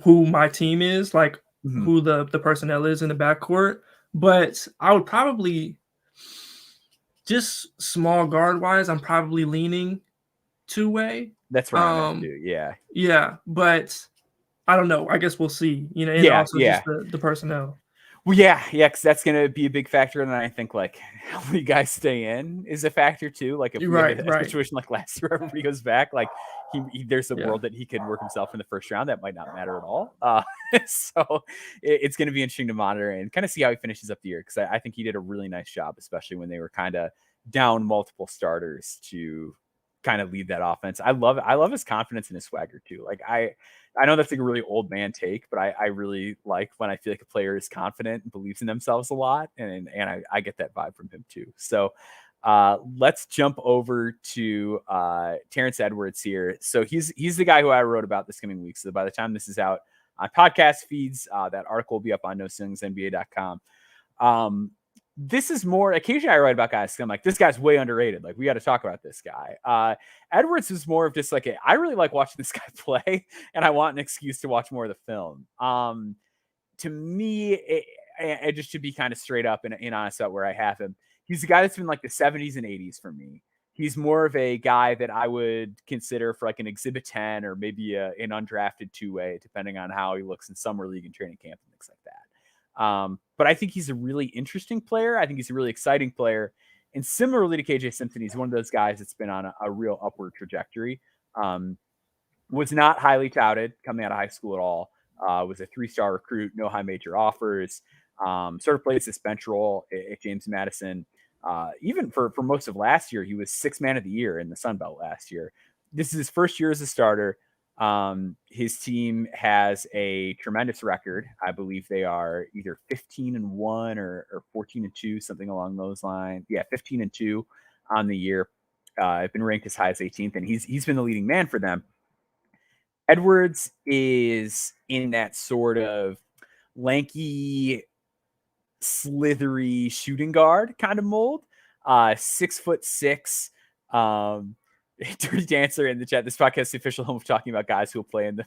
who my team is, like who the personnel is in the backcourt. But I would probably, just small guard wise, I'm probably leaning 2-way. That's where I'm at too. Yeah. Yeah, but I don't know. I guess we'll see. Also just the personnel. Well, yeah, because that's going to be a big factor. And then I think, like, how many guys stay in is a factor, too. Like, if we have a situation like last year, everybody goes back, like, there's a world that he could work himself in the first round. That might not matter at all. So it's going to be interesting to monitor and kind of see how he finishes up the year, because I think he did a really nice job, especially when they were kind of down multiple starters to kind of lead that offense. I love his confidence and his swagger too. Like I know that's like a really old man take, but I really like when I feel like a player is confident and believes in themselves a lot. And I get that vibe from him too. So let's jump over to Terrence Edwards here. So he's the guy who I wrote about this coming week. So by the time this is out on podcast feeds, that article will be up on NoCeilingsNBA.com. This is more occasionally I write about guys. I'm like, this guy's way underrated. Like, we got to talk about this guy. Edwards is more of just like I really like watching this guy play, and I want an excuse to watch more of the film. To me, and just to be kind of straight up and honest about where I have him, he's a guy that's been like the 70s and 80s for me. He's more of a guy that I would consider for like an exhibit 10 or maybe an undrafted two-way, depending on how he looks in summer league and training camp and things like that. But I think he's a really interesting player. I think he's a really exciting player. And similarly to KJ Simpson, he's one of those guys that's been on a real upward trajectory. Was not highly touted coming out of high school at all. Was a 3-star recruit, no high major offers. Sort of plays this bench role at James Madison. Even for most of last year, he was 6th man of the year in the Sun Belt last year. This is his first year as a starter. His team has a tremendous record. I believe they are either 15-1 or 14-2, something along those lines. Yeah, 15-2 on the year. I've been ranked as high as 18th, and he's been the leading man for them. Edwards is in that sort of lanky, slithery shooting guard kind of mold. 6'6". Dirty Dancer in the chat. This podcast is the official home of talking about guys who will play in the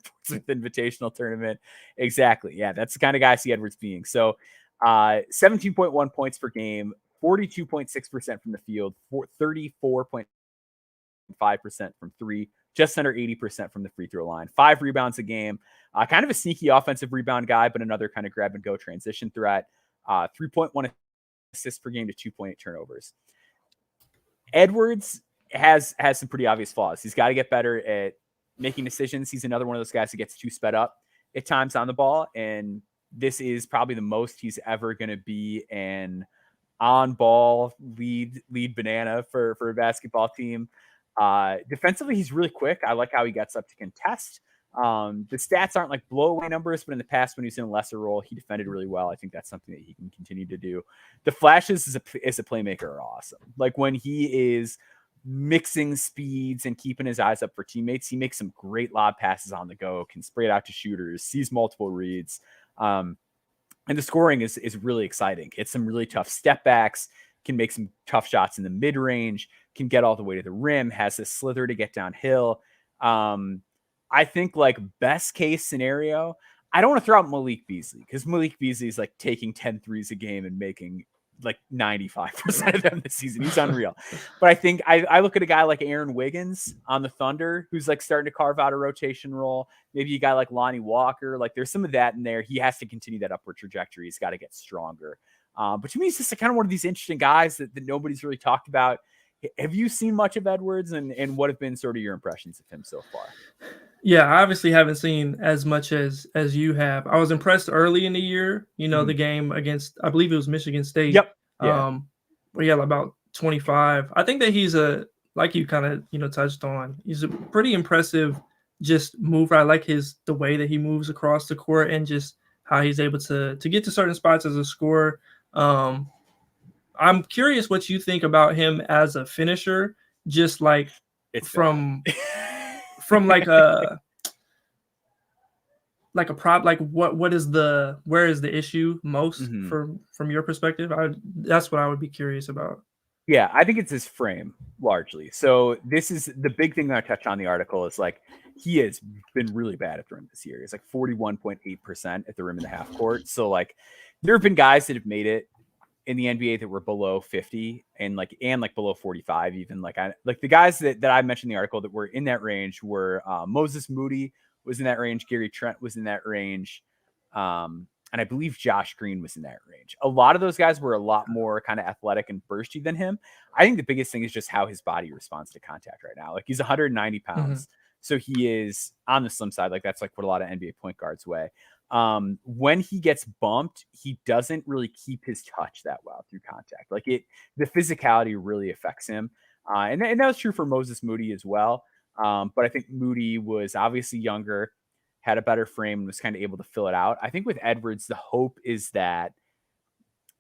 Invitational tournament. Exactly. Yeah, that's the kind of guy I see Edwards being. So 17.1 points per game, 42.6% from the field, 34.5% from three, just under 80% from the free throw line, 5 rebounds a game, kind of a sneaky offensive rebound guy, but another kind of grab and go transition threat, 3.1 assists per game to 2.8 turnovers. Edwards has some pretty obvious flaws. He's got to get better at making decisions. He's another one of those guys that gets too sped up at times on the ball. And this is probably the most he's ever going to be an on-ball lead banana for a basketball team. Defensively, he's really quick. I like how he gets up to contest. The stats aren't like blow-away numbers, but in the past when he was in a lesser role, he defended really well. I think that's something that he can continue to do. The flashes as a playmaker are awesome. Like when he is mixing speeds and keeping his eyes up for teammates, he makes some great lob passes on the go, can spray it out to shooters, sees multiple reads. And the scoring is really exciting. It's some really tough step backs, can make some tough shots in the mid-range, can get all the way to the rim, has this slither to get downhill. I think like best case scenario, I don't want to throw out Malik Beasley because Malik Beasley is like taking 10 threes a game and making like 95% of them this season. He's unreal. But I think I look at a guy like Aaron Wiggins on the Thunder, who's like starting to carve out a rotation role. Maybe a guy like Lonnie Walker. Like there's some of that in there. He has to continue that upward trajectory. He's got to get stronger. But to me, it's just kind of one of these interesting guys that nobody's really talked about. Have you seen much of Edwards and what have been sort of your impressions of him so far? Yeah, I obviously haven't seen as much as you have. I was impressed early in the year, the game against, I believe it was Michigan State. Yep. Yeah. Where he had about 25. I think that he's like you kind of, touched on, he's a pretty impressive just mover. I like the way that he moves across the court and just how he's able to get to certain spots as a scorer. I'm curious what you think about him as a finisher, just like from like a prop, like where is the issue most from your perspective? That's what I would be curious about. Yeah, I think it's his frame largely. So this is the big thing that I touched on in the article is like he has been really bad at the rim this year. He's like 41.8% at the rim in the half court. So like there have been guys that have made it in the NBA that were below 50 and below 45 even. Like the guys that I mentioned in the article that were in that range were Moses Moody was in that range, Gary Trent was in that range, and I believe Josh Green was in that range. A lot of those guys were a lot more kind of athletic and bursty than him. I think the biggest thing is just how his body responds to contact right now. Like he's 190 pounds. So he is on the slim side. Like that's like what a lot of NBA point guards weigh. When he gets bumped, he doesn't really keep his touch that well through contact. Like the physicality really affects him. And that was true for Moses Moody as well. But I think Moody was obviously younger, had a better frame, and was kind of able to fill it out. I think with Edwards, the hope is that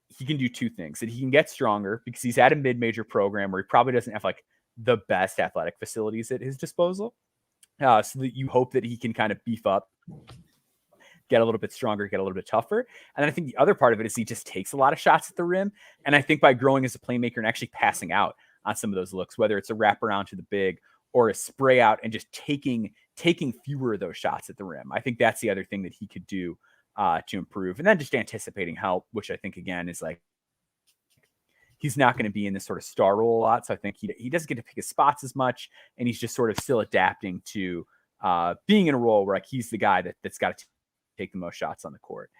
he can do two things: that he can get stronger because he's at a mid-major program where he probably doesn't have like the best athletic facilities at his disposal. So that you hope that he can kind of beef up, get a little bit stronger, get a little bit tougher. And then I think the other part of it is he just takes a lot of shots at the rim. And I think by growing as a playmaker and actually passing out on some of those looks, whether it's a wraparound to the big or a spray out and just taking fewer of those shots at the rim, I think that's the other thing that he could do to improve. And then just anticipating help, which I think, again, is like, he's not going to be in this sort of star role a lot. So I think he doesn't get to pick his spots as much. And he's just sort of still adapting to being in a role where like he's the guy that's got to take the most shots on the court.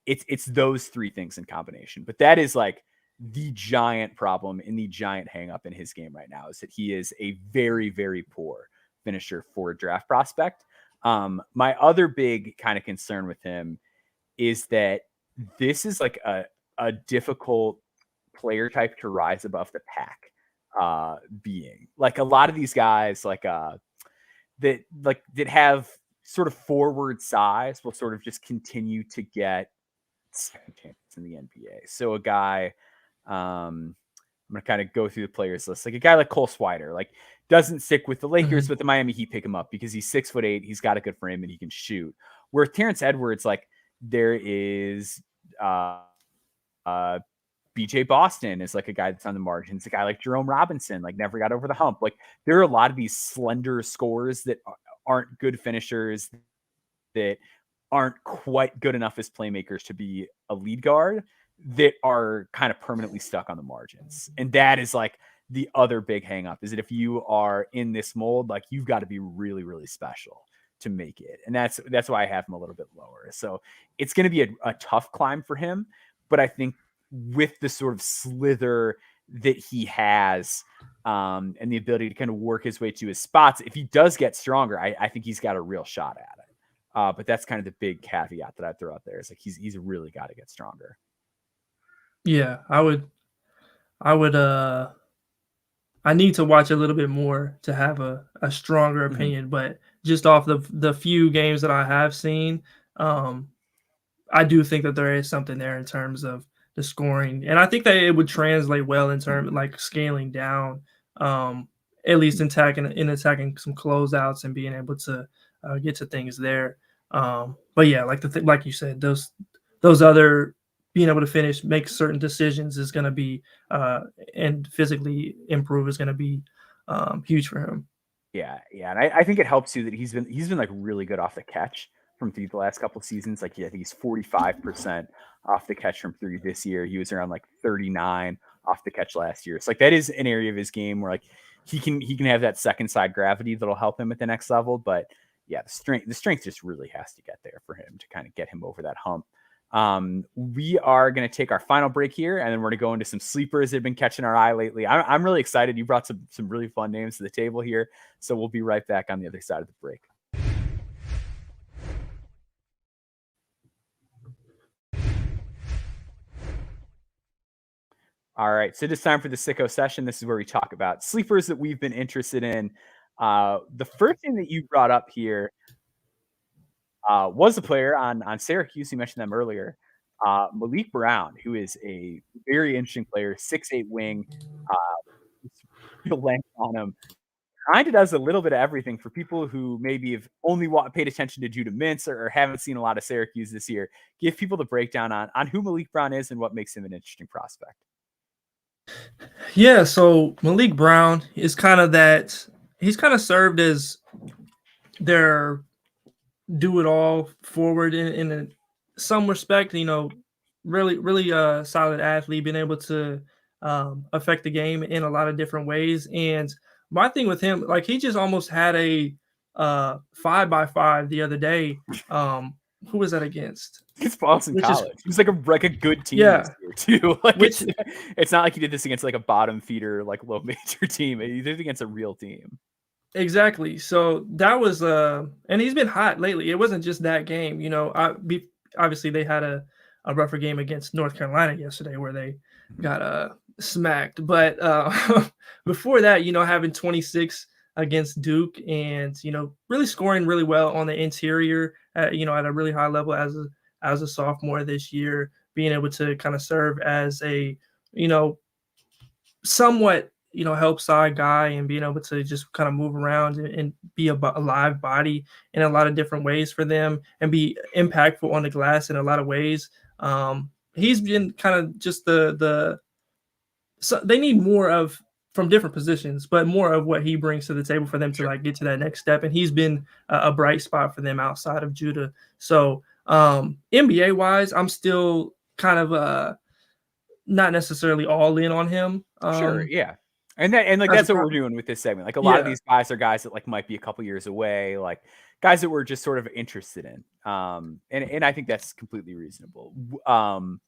It's those three things in combination. But that is like the giant problem and the giant hang up in his game right now, is that he is a very, very poor finisher for a draft prospect. My other big kind of concern with him is that this is like a difficult player type to rise above the pack being. Like a lot of these guys that have sort of forward size will sort of just continue to get second chances in the NBA. So a guy, I'm going to kind of go through the players list. Like a guy like Cole Swider, like doesn't stick with the Lakers, but the Miami Heat pick him up because he's 6'8", he's got a good frame and he can shoot. Where Terrence Edwards, like there is BJ Boston is like a guy that's on the margins. A guy like Jerome Robinson, like never got over the hump. Like there are a lot of these slender scorers that aren't good finishers, that aren't quite good enough as playmakers to be a lead guard, that are kind of permanently stuck on the margins. And that is like the other big hang up, is that if you are in this mold, like you've got to be really, really special to make it. And that's why I have him a little bit lower. So it's going to be a tough climb for him. But I think with the sort of slither that he has and the ability to kind of work his way to his spots, if he does get stronger, I think he's got a real shot at it. But that's kind of the big caveat that I throw out there, is like he's really got to get stronger. Yeah, I need to watch a little bit more to have a stronger opinion, but just off the few games that I have seen, I do think that there is something there in terms of the scoring. And I think that it would translate well in terms of like scaling down, at least in attacking some closeouts and being able to get to things there. But yeah, like you said, those other being able to finish, make certain decisions is going to be, and physically improve is going to be huge for him. Yeah. And I think it helps too that he's been like really good off the catch from three the last couple of seasons. Like, yeah, he's 45% off the catch from three this year. He was around like 39 off the catch last year. So like that is an area of his game where like he can have that second side gravity that'll help him at the next level. But yeah, the strength just really has to get there for him to kind of get him over that hump. We are going to take our final break here, and then we're going to go into some sleepers that have been catching our eye lately. I'm really excited. You brought some really fun names to the table here. So we'll be right back on the other side of the break. All right, so it is time for the Sicko session. This is where we talk about sleepers that we've been interested in. The first thing that you brought up here was a player on Syracuse. You mentioned them earlier. Malik Brown, who is a very interesting player, 6'8" wing, real length on him. Kind of does a little bit of everything. For people who maybe have only paid attention to Judah Mintz or haven't seen a lot of Syracuse this year, give people the breakdown on who Malik Brown is and what makes him an interesting prospect. Yeah, so Malik Brown is kind of that. He's kind of served as their do-it-all forward in some respect. You know, really solid athlete, being able to affect the game in a lot of different ways. And my thing with him, like he just almost had a 5x5 the other day. Who was that against? It's Boston College. He was like a good team this year too. Like it's not like he did this against like a bottom feeder, like low major team. He did it against a real team. Exactly. So that was and he's been hot lately. It wasn't just that game. You know, obviously they had a rougher game against North Carolina yesterday where they got smacked. But before that, having 26 against Duke and, really scoring really well on the interior, at a really high level as a sophomore this year, being able to kind of serve as a, somewhat, help side guy and being able to just kind of move around and be a live body in a lot of different ways for them and be impactful on the glass in a lot of ways. He's been kind of just so they need more of from different positions, but more of what he brings to the table for them to like get to that next step. And he's been a bright spot for them outside of Judah. So NBA wise, I'm still kind of not necessarily all in on him. Sure, yeah. And that's what we're doing with this segment. Like a lot of these guys are guys that like might be a couple years away, like guys that we're just sort of interested in. And I think that's completely reasonable. I'm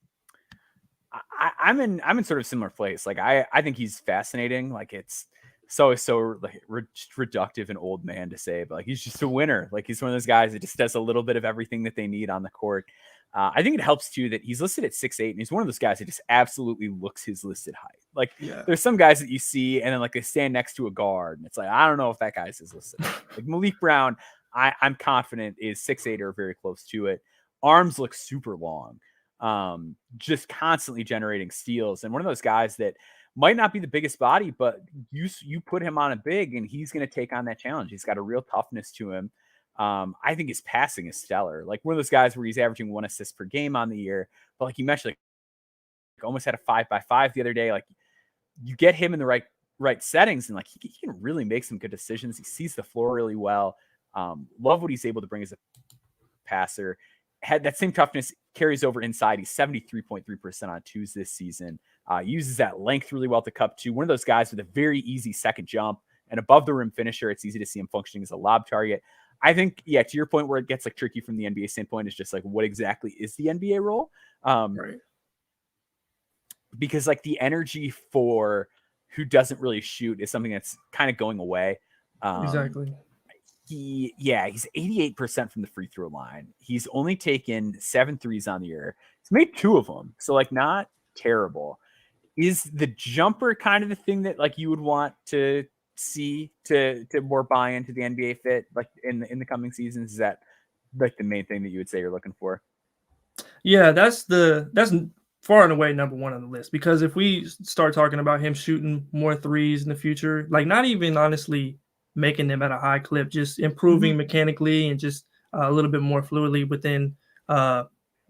in sort of similar place. Like I think he's fascinating. Like it's so like reductive and old man to say, but like he's just a winner. Like he's one of those guys that just does a little bit of everything that they need on the court. I think it helps too that he's listed at 6'8", and he's one of those guys that just absolutely looks his listed height. Like there's some guys that you see and then like they stand next to a guard and it's like, I don't know if that guy's his listed height. Like Malik Brown, I'm confident is 6'8" or very close to it. Arms look super long. Just constantly generating steals. And one of those guys that might not be the biggest body, but you put him on a big and he's going to take on that challenge. He's got a real toughness to him. I think his passing is stellar. Like one of those guys where he's averaging 1 assist per game on the year, but like you mentioned, like almost had a 5x5 the other day. Like you get him in the right settings and like he can really make some good decisions. He sees the floor really well. Love what he's able to bring as a passer. Had that same toughness carries over inside. He's 73.3% on twos this season. Uses that length really well to cup two. One of those guys with a very easy second jump and above the rim finisher. It's easy to see him functioning as a lob target. I think, to your point where it gets like tricky from the NBA standpoint is just like, what exactly is the NBA role? Right. Because like the energy for who doesn't really shoot is something that's kind of going away. Exactly. He's 88% from the free throw line. He's only taken 7 threes on the year. He's made 2 of them. So like not terrible. Is the jumper kind of the thing that like you would want to see to more buy into the NBA fit like in the coming seasons? Is that like the main thing that you would say you're looking for? Yeah, that's far and away number one on the list, because if we start talking about him shooting more threes in the future, like not even honestly making them at a high clip, just improving mechanically and just a little bit more fluidly within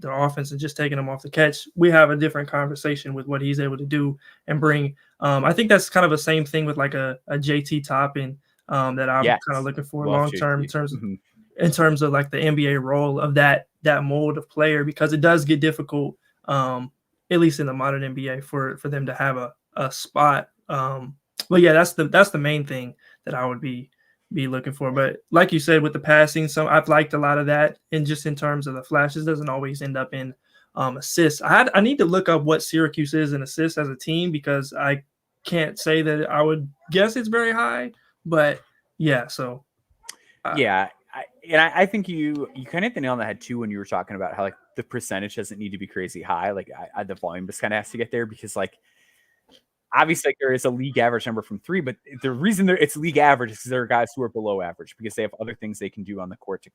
their offense and just taking them off the catch, we have a different conversation with what he's able to do and bring. I think that's kind of the same thing with like a JT Toppin that I'm kind of looking for long term in terms of like the NBA role of that mold of player, because it does get difficult, at least in the modern NBA, for them to have a spot. But yeah, that's the main thing that I would be looking for. But like you said, with the passing, I've liked a lot of that. And just in terms of the flashes, doesn't always end up in assists. I need to look up what Syracuse is in assists as a team, because I can't say that I would guess it's very high. But yeah, so I think you kind of hit the nail on the head too when you were talking about how like the percentage doesn't need to be crazy high. Like the volume just kind of has to get there, because like obviously like, there is a league average number from 3, but the reason it's league average is because there are guys who are below average because they have other things they can do on the court to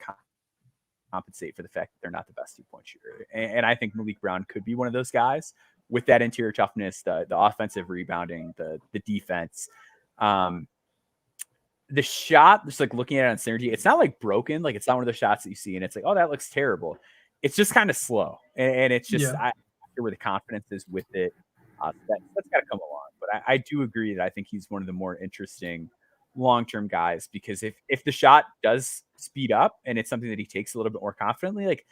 compensate for the fact that they're not the best 2-point shooter. And I think Malik Brown could be one of those guys with that interior toughness, the offensive rebounding, the defense. The shot, just like looking at it on synergy, it's not like broken. Like it's not one of the shots that you see and it's like, oh, that looks terrible. It's just kind of slow. And it's just, I where the confidence is with it. That's got to come along. But I do agree that I think he's one of the more interesting long-term guys, because if the shot does speed up and it's something that he takes a little bit more confidently, like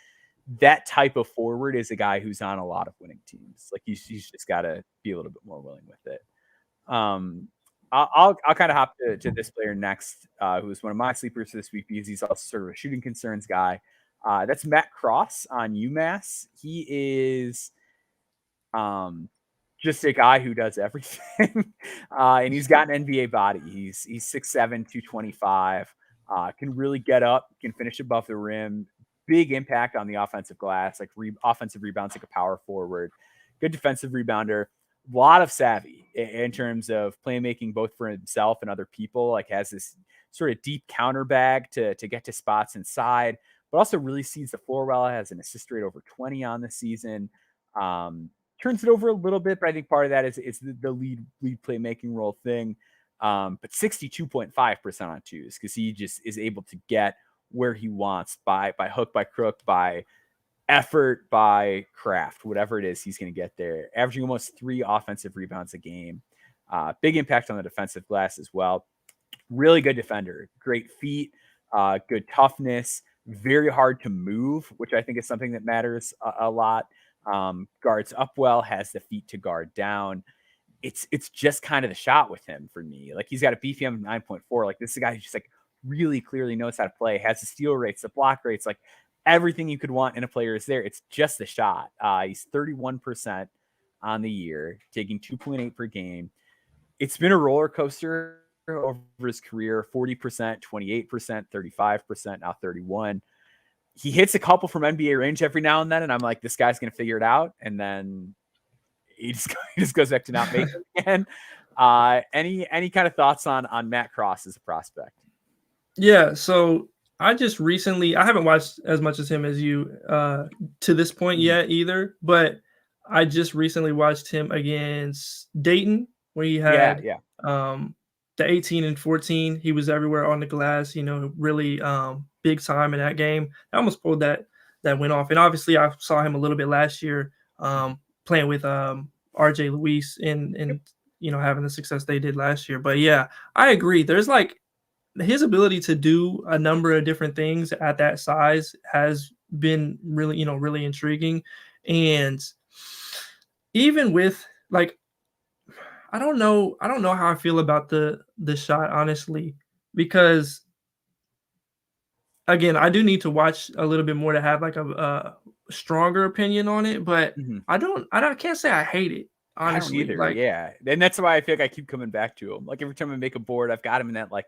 that type of forward is a guy who's on a lot of winning teams. Like he's just got to be a little bit more willing with it. I'll kind of hop to this player next, who's one of my sleepers this week because he's also sort of a shooting concerns guy. That's Matt Cross on UMass. He is just a guy who does everything. And he's got an NBA body. He's 6'7", 225, can really get up, can finish above the rim, big impact on the offensive glass, like offensive rebounds, like a power forward, good defensive rebounder. lot of savvy in terms of playmaking, both for himself and other people. Like has this sort of deep counter bag to get to spots inside, but also really sees the floor well. Has an assist rate over 20 on the season. Turns it over a little bit, but I think part of that is the lead playmaking role thing. But 62.5% on twos because he just is able to get where he wants by hook, by crook, by effort, by craft, whatever it is, he's going to get there. Averaging almost 3 offensive rebounds a game. Big impact on the defensive glass as well. Really good defender, great feet, good toughness, very hard to move, which I think is something that matters a lot. Guards up well, has the feet to guard down. It's just kind of the shot with him for me. Like he's got a BPM of 9.4. Like this is a guy who just like really clearly knows how to play, has the steal rates, the block rates, like everything you could want in a player is there. It's just the shot. He's 31% on the year, taking 2.8 per game. It's been a roller coaster over his career, 40%, 28%, 35%, now 31. He hits a couple from NBA range every now and then, and I'm like, this guy's going to figure it out. And then he just goes back to not making it again. Any kind of thoughts on Matt Cross as a prospect? Yeah, so I haven't watched as much as him as you to this point yet either, but I just recently watched him against Dayton where he had the 18 and 14. He was everywhere on the glass, really big time in that game. I almost pulled that win off. And obviously I saw him a little bit last year playing with RJ Luis and having the success they did last year. But yeah, I agree. There's like his ability to do a number of different things at that size has been really, really intriguing. And even with like, I don't know how I feel about the shot, honestly, because again, I do need to watch a little bit more to have like a stronger opinion on it, but I can't say I hate it, honestly. I don't either. Yeah. And that's why I feel like I keep coming back to him. Like every time I make a board, I've got him in that like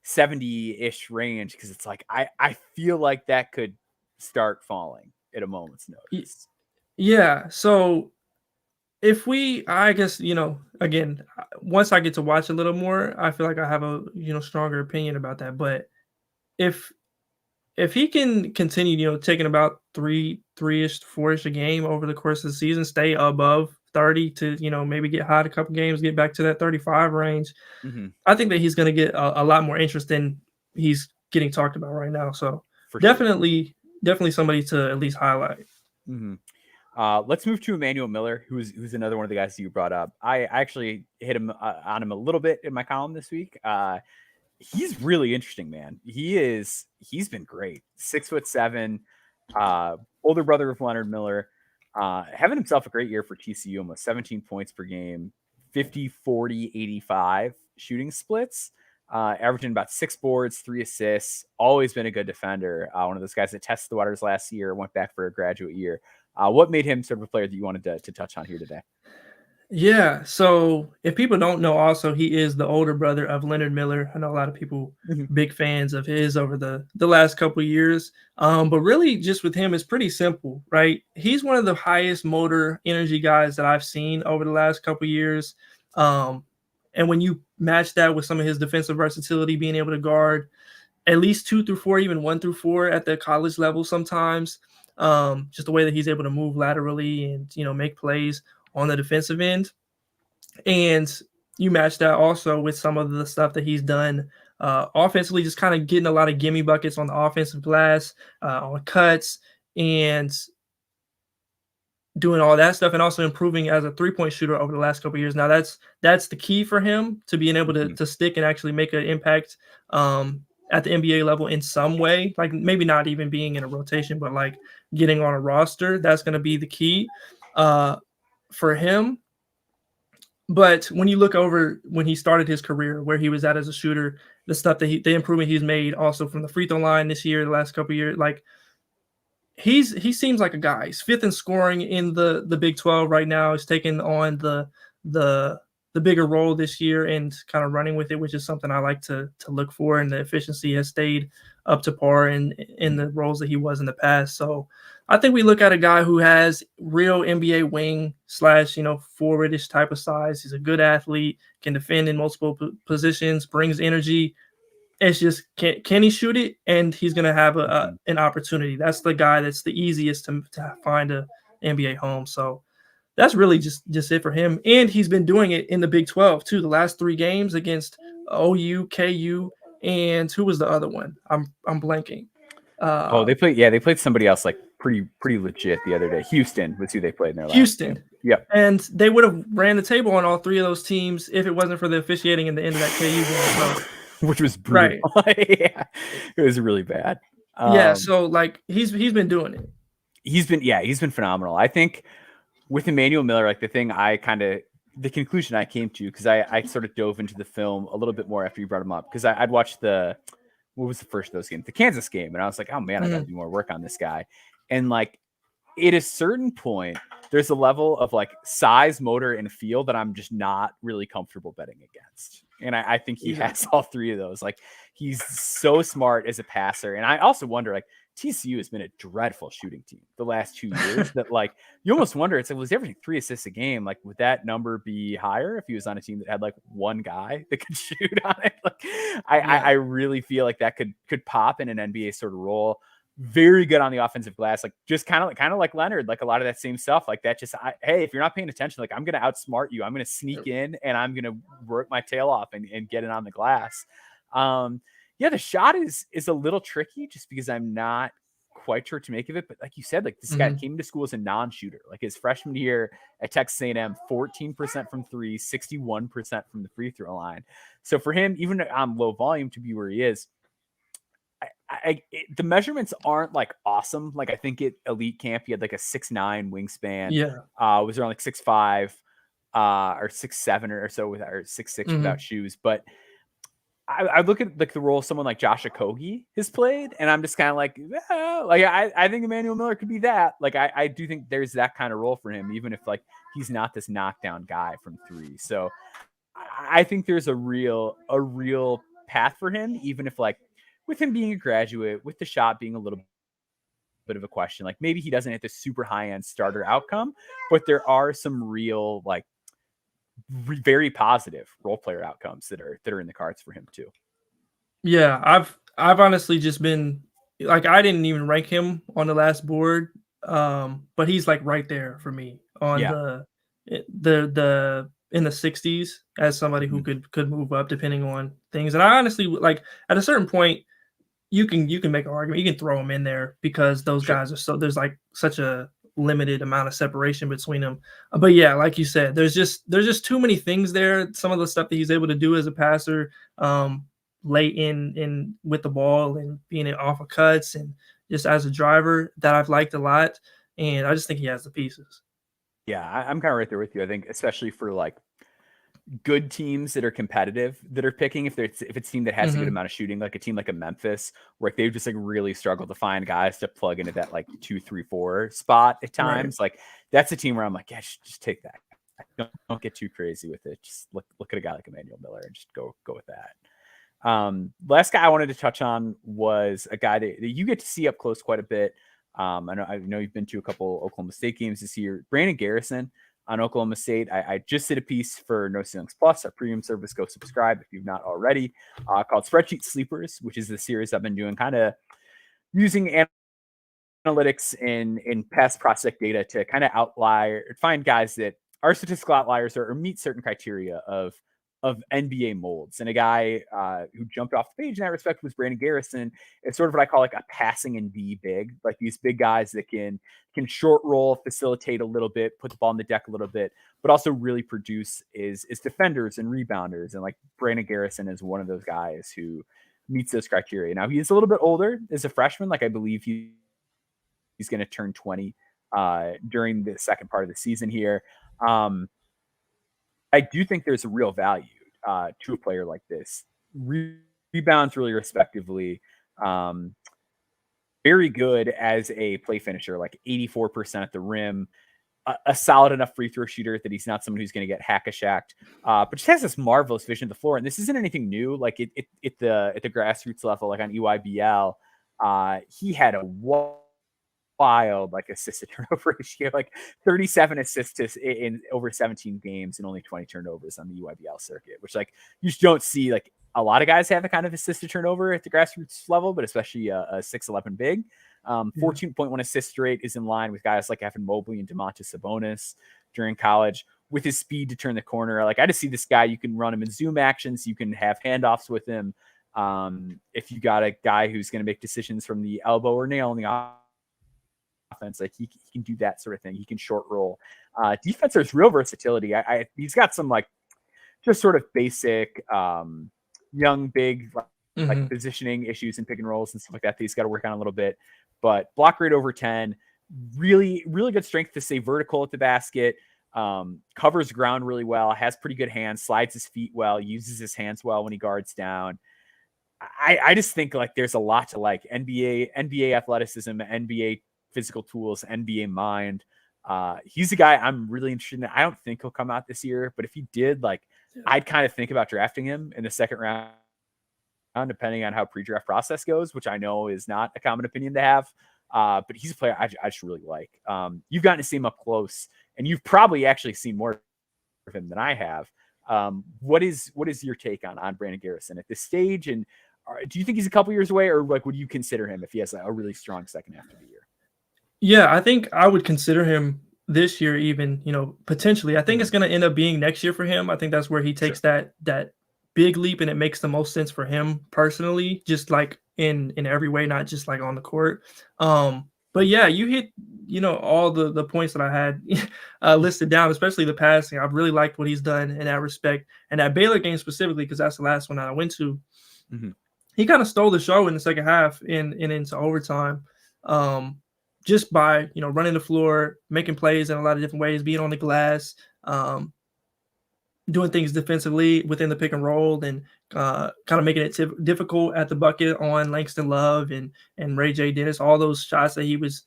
70-ish range because it's like I feel like that could start falling at a moment's notice. Yeah. So I guess, again, once I get to watch a little more, I feel like I have a, stronger opinion about that. But if he can continue, taking about 3-ish, 4-ish a game over the course of the season, stay above 30 to, maybe get hot a couple games, get back to that 35 range, I think that he's going to get a lot more interest than he's getting talked about right now. So definitely somebody to at least highlight. Let's move to Emmanuel Miller, who's another one of the guys that you brought up. I actually hit him on him a little bit in my column this week. He's really interesting, man. He's been great. 6'7", older brother of Leonard Miller, having himself a great year for TCU, almost 17 points per game, 50, 40, 85 shooting splits, averaging about 6 boards, 3 assists, always been a good defender. One of those guys that tested the waters last year, went back for a graduate year. What made him sort of a player that you wanted to touch on here today? Yeah, so if people don't know, also he is the older brother of Leonard Miller. I know a lot of people big fans of his over the last couple of years. But really just with him, it's pretty simple, right? He's one of the highest motor energy guys that I've seen over the last couple of years. And when you match that with some of his defensive versatility, being able to guard at least 2 through 4, even 1 through 4 at the college level sometimes, just the way that he's able to move laterally and, make plays on the defensive end. And you match that also with some of the stuff that he's done offensively, just kind of getting a lot of gimme buckets on the offensive glass, on cuts, and doing all that stuff, and also improving as a three-point shooter over the last couple of years. Now that's the key for him to being able to stick and actually make an impact at the NBA level in some way, like maybe not even being in a rotation, but like getting on a roster. That's going to be the key for him. But when you look over when he started his career, where he was at as a shooter, the stuff that the improvement he's made also from the free throw line this year, the last couple of years, like he seems like a guy. He's 5th in scoring in the Big 12 right now. He's taking on the the bigger role this year and kind of running with it, which is something I like to look for. And the efficiency has stayed up to par in the roles that he was in the past. So I think we look at a guy who has real NBA wing / forwardish type of size. He's a good athlete, can defend in multiple positions, brings energy. It's just can he shoot it, and he's going to have an opportunity. That's the guy that's the easiest to find a NBA home. So that's really just it for him. And he's been doing it in the Big 12 too. The last 3 games against OU, KU, and who was the other one? I'm blanking. They played somebody else like pretty legit the other day. Houston was who they played in their last game. Yep. And they would have ran the table on all 3 of those teams if it wasn't for the officiating in the end of that KU game. So, which was brutal. Right. Yeah, it was really bad. So like he's been doing it. He's been phenomenal. I think with Emmanuel Miller, like the conclusion I came to, because I sort of dove into the film a little bit more after you brought him up, because I'd watched what was the first of those games? The Kansas game. And I was like, oh man, I got to do more work on this guy. And like at a certain point, there's a level of like size, motor, and feel that I'm just not really comfortable betting against. And I think he has all 3 of those. Like he's so smart as a passer. And I also wonder, like, TCU has been a dreadful shooting team the last 2 years that like you almost wonder, it's like, was everything 3 assists a game? Like, would that number be higher if he was on a team that had like one guy that could shoot on it? Like I really feel like that could pop in an NBA sort of role. Very good on the offensive glass, like just kind of like Leonard, like a lot of that same stuff like that. Just hey, if you're not paying attention, like I'm gonna outsmart you, I'm gonna sneak in and I'm gonna work my tail off and get it on the glass. The shot is a little tricky just because I'm not quite sure what to make of it. But like you said, like this guy came to school as a non-shooter. Like his freshman year at Texas A&M, 14% from 3, 61% from the free throw line. So for him, even on low volume to be where he is, the measurements aren't like awesome. Like I think at elite camp, he had like a 6'9" wingspan. Was around like 6'5", or 6'7" or so or 6'6" without shoes. But I look at like the role someone like Josh Okogie has played, and I'm just kind of like, I think Emmanuel Miller could be that. Like I do think there's that kind of role for him, even if like he's not this knockdown guy from 3. So I think there's a real path for him, even if like with him being a graduate, with the shot being a little bit of a question, like maybe he doesn't hit the super high end starter outcome, but there are some real like very positive role player outcomes that are in the cards for him too. Yeah, I've honestly just been like, I didn't even rank him on the last board, but he's like right there for me on the in the 60s as somebody who could move up depending on things. And I honestly like at a certain point, you can make an argument, you can throw him in there because those guys are there's like such a limited amount of separation between them. But yeah, like you said, there's just too many things there. Some of the stuff that he's able to do as a passer, late in with the ball and being off of cuts and just as a driver that I've liked a lot. And I just think he has the pieces. Yeah, I'm kind of right there with you. I think especially for like good teams that are competitive that are picking, if it's a team that has a good amount of shooting, like a team like a Memphis, where they've just like really struggled to find guys to plug into that like 2, 3, 4 spot at times. Like that's a team where I'm like, yeah, just take that. Don't get too crazy with it. Just look at a guy like Emmanuel Miller and just go with that. Last guy I wanted to touch on was a guy that you get to see up close quite a bit. I know you've been to a couple Oklahoma State games this year. Brandon Garrison on Oklahoma State. I just did a piece for No Ceilings Plus, our premium service. Go subscribe if you've not already, called Spreadsheet Sleepers, which is the series I've been doing, kind of using analytics in past prospect data to kind of find guys that are statistical outliers or meet certain criteria of NBA molds. And a guy who jumped off the page in that respect was Brandon Garrison. It's sort of what I call like a passing and D big, like these big guys that can short roll, facilitate a little bit, put the ball on the deck a little bit, but also really produce is defenders and rebounders. And like Brandon Garrison is one of those guys who meets those criteria. Now he's a little bit older as a freshman. Like I believe he's going to turn 20 during the second part of the season here. I do think there's a real value to a player like this. Rebounds really respectively. Very good as a play finisher, like 84% at the rim. a solid enough free throw shooter that he's not someone who's going to get hack-a-shacked, but just has this marvelous vision of the floor. And this isn't anything new. Like at the grassroots level, like on EYBL, he had a wild like assist to turnover ratio, like 37 assists in over 17 games and only 20 turnovers on the EYBL circuit, which like you just don't see like a lot of guys have a kind of assist to turnover at the grassroots level, but especially a 6'11" big. 14.1 assist rate is in line with guys like Evan Mobley and Domantas Sabonis during college. With his speed to turn the corner, like I just see this guy, you can run him in zoom actions, you can have handoffs with him. If you got a guy who's going to make decisions from the elbow or nail in the offense, like he can do that sort of thing. He can short roll. Defense, there's real versatility. He's got some like just sort of basic young big like positioning issues and pick and rolls and stuff like that he's got to work on a little bit. But block rate over 10, really good strength to stay vertical at the basket. Covers ground really well, has pretty good hands, slides his feet well, uses his hands well when he guards down. I just think like there's a lot to like. NBA athleticism, NBA physical tools, NBA mind. He's a guy I'm really interested in. I don't think he'll come out this year, but if he did, like I'd kind of think about drafting him in the second round, depending on how pre-draft process goes, which I know is not a common opinion to have. But he's a player I just really like. You've gotten to see him up close, and you've probably actually seen more of him than I have. What is your take on Brandon Garrison at this stage? And do you think he's a couple years away, or like would you consider him if he has a really strong second half of the year? Yeah, I think I would consider him this year, even, potentially. I think it's going to end up being next year for him. I think that's where he takes that big leap, and it makes the most sense for him personally, just like in every way, not just like on the court. But yeah, you hit, all the points that I had listed down, especially the passing. I've really liked what he's done in that respect. And that Baylor game specifically, because that's the last one that I went to, he kind of stole the show in the second half and into overtime. Just by, running the floor, making plays in a lot of different ways, being on the glass, doing things defensively within the pick and roll, and kind of making it difficult at the bucket on Langston Love and Ray J. Dennis. All those shots that he was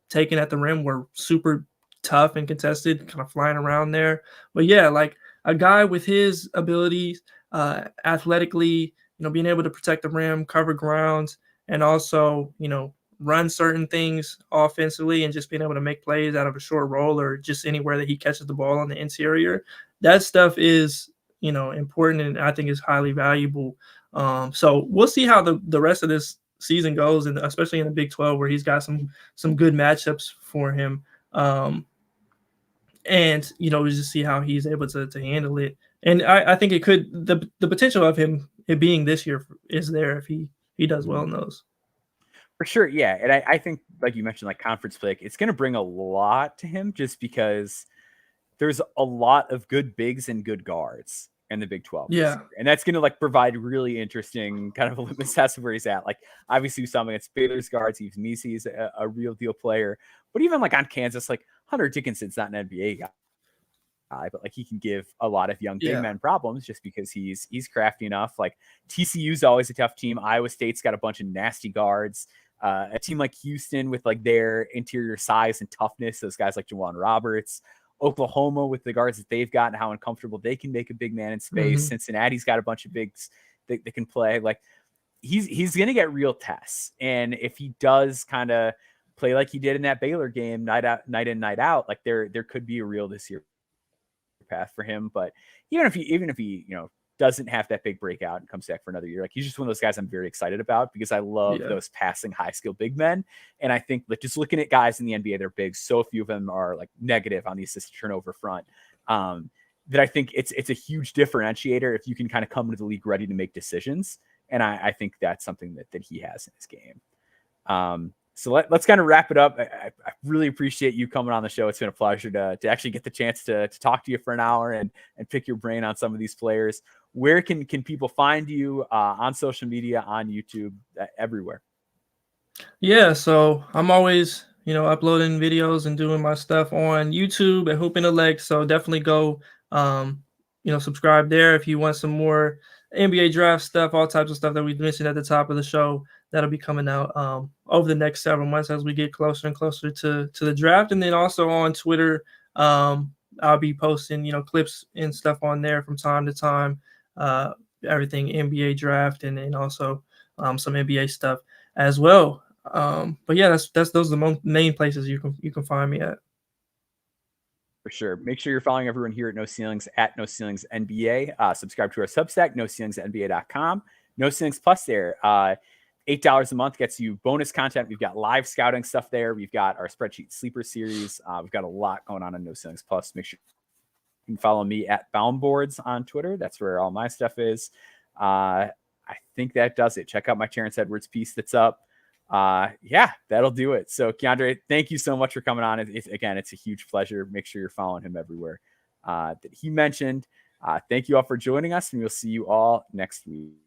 taking at the rim were super tough and contested, kind of flying around there. But yeah, like a guy with his abilities, athletically, being able to protect the rim, cover grounds, and also, run certain things offensively, and just being able to make plays out of a short roll or just anywhere that he catches the ball on the interior. That stuff is, important, and I think is highly valuable. So we'll see how the rest of this season goes, and especially in the Big 12, where he's got some good matchups for him. And, we just see how he's able to handle it. And I think it could, the potential of him, it being this year, is there if he does well in those. For sure, yeah. And I think, like you mentioned, like conference play, it's going to bring a lot to him just because there's a lot of good bigs and good guards in the Big 12. Yeah. And that's going to like provide really interesting kind of a litmus test of where he's at. Like obviously we saw him against Baylor's guards. He's Misi's a real deal player. But even like on Kansas, like Hunter Dickinson's not an NBA guy, but like he can give a lot of young big men problems just because he's crafty enough. Like TCU's always a tough team. Iowa State's got a bunch of nasty guards. A team like Houston with like their interior size and toughness, those guys like Juwan Roberts. Oklahoma with the guards that they've got and how uncomfortable they can make a big man in space. Cincinnati's got a bunch of bigs that can play. Like he's going to get real tests. And if he does kind of play like he did in that Baylor game, night in, night out, like there could be a real this year path for him. But even if he doesn't have that big breakout and comes back for another year, like he's just one of those guys I'm very excited about because I love those passing high skill big men. And I think like just looking at guys in the NBA, they're big. So few of them are like negative on the assist turnover front. That I think it's a huge differentiator if you can kind of come into the league ready to make decisions. And I think that's something that he has in his game. So let's kind of wrap it up. I really appreciate you coming on the show. It's been a pleasure to actually get the chance to talk to you for an hour and pick your brain on some of these players. Where can people find you on social media, on YouTube, everywhere? Yeah, so I'm always, uploading videos and doing my stuff on YouTube at Hoop Intellect. So definitely go, subscribe there if you want some more NBA draft stuff, all types of stuff that we mentioned at the top of the show that'll be coming out over the next several months as we get closer and closer to the draft. And then also on Twitter, I'll be posting, clips and stuff on there from time to time, everything NBA draft, and then also some NBA stuff as well. But yeah, those are the main places you can find me at. For sure. Make sure you're following everyone here at No Ceilings at No Ceilings NBA. Subscribe to our Substack, NoCeilingsNBA.com. No Ceilings Plus there. $8 a month gets you bonus content. We've got live scouting stuff there. We've got our spreadsheet sleeper series. We've got a lot going on No Ceilings Plus. Make sure you can follow me at Boundboards on Twitter. That's where all my stuff is. I think that does it. Check out my Terrence Edwards piece that's up. Yeah, that'll do it. So Keandre, thank you so much for coming on. It's a huge pleasure. Make sure you're following him everywhere that he mentioned. Thank you all for joining us, and we'll see you all next week.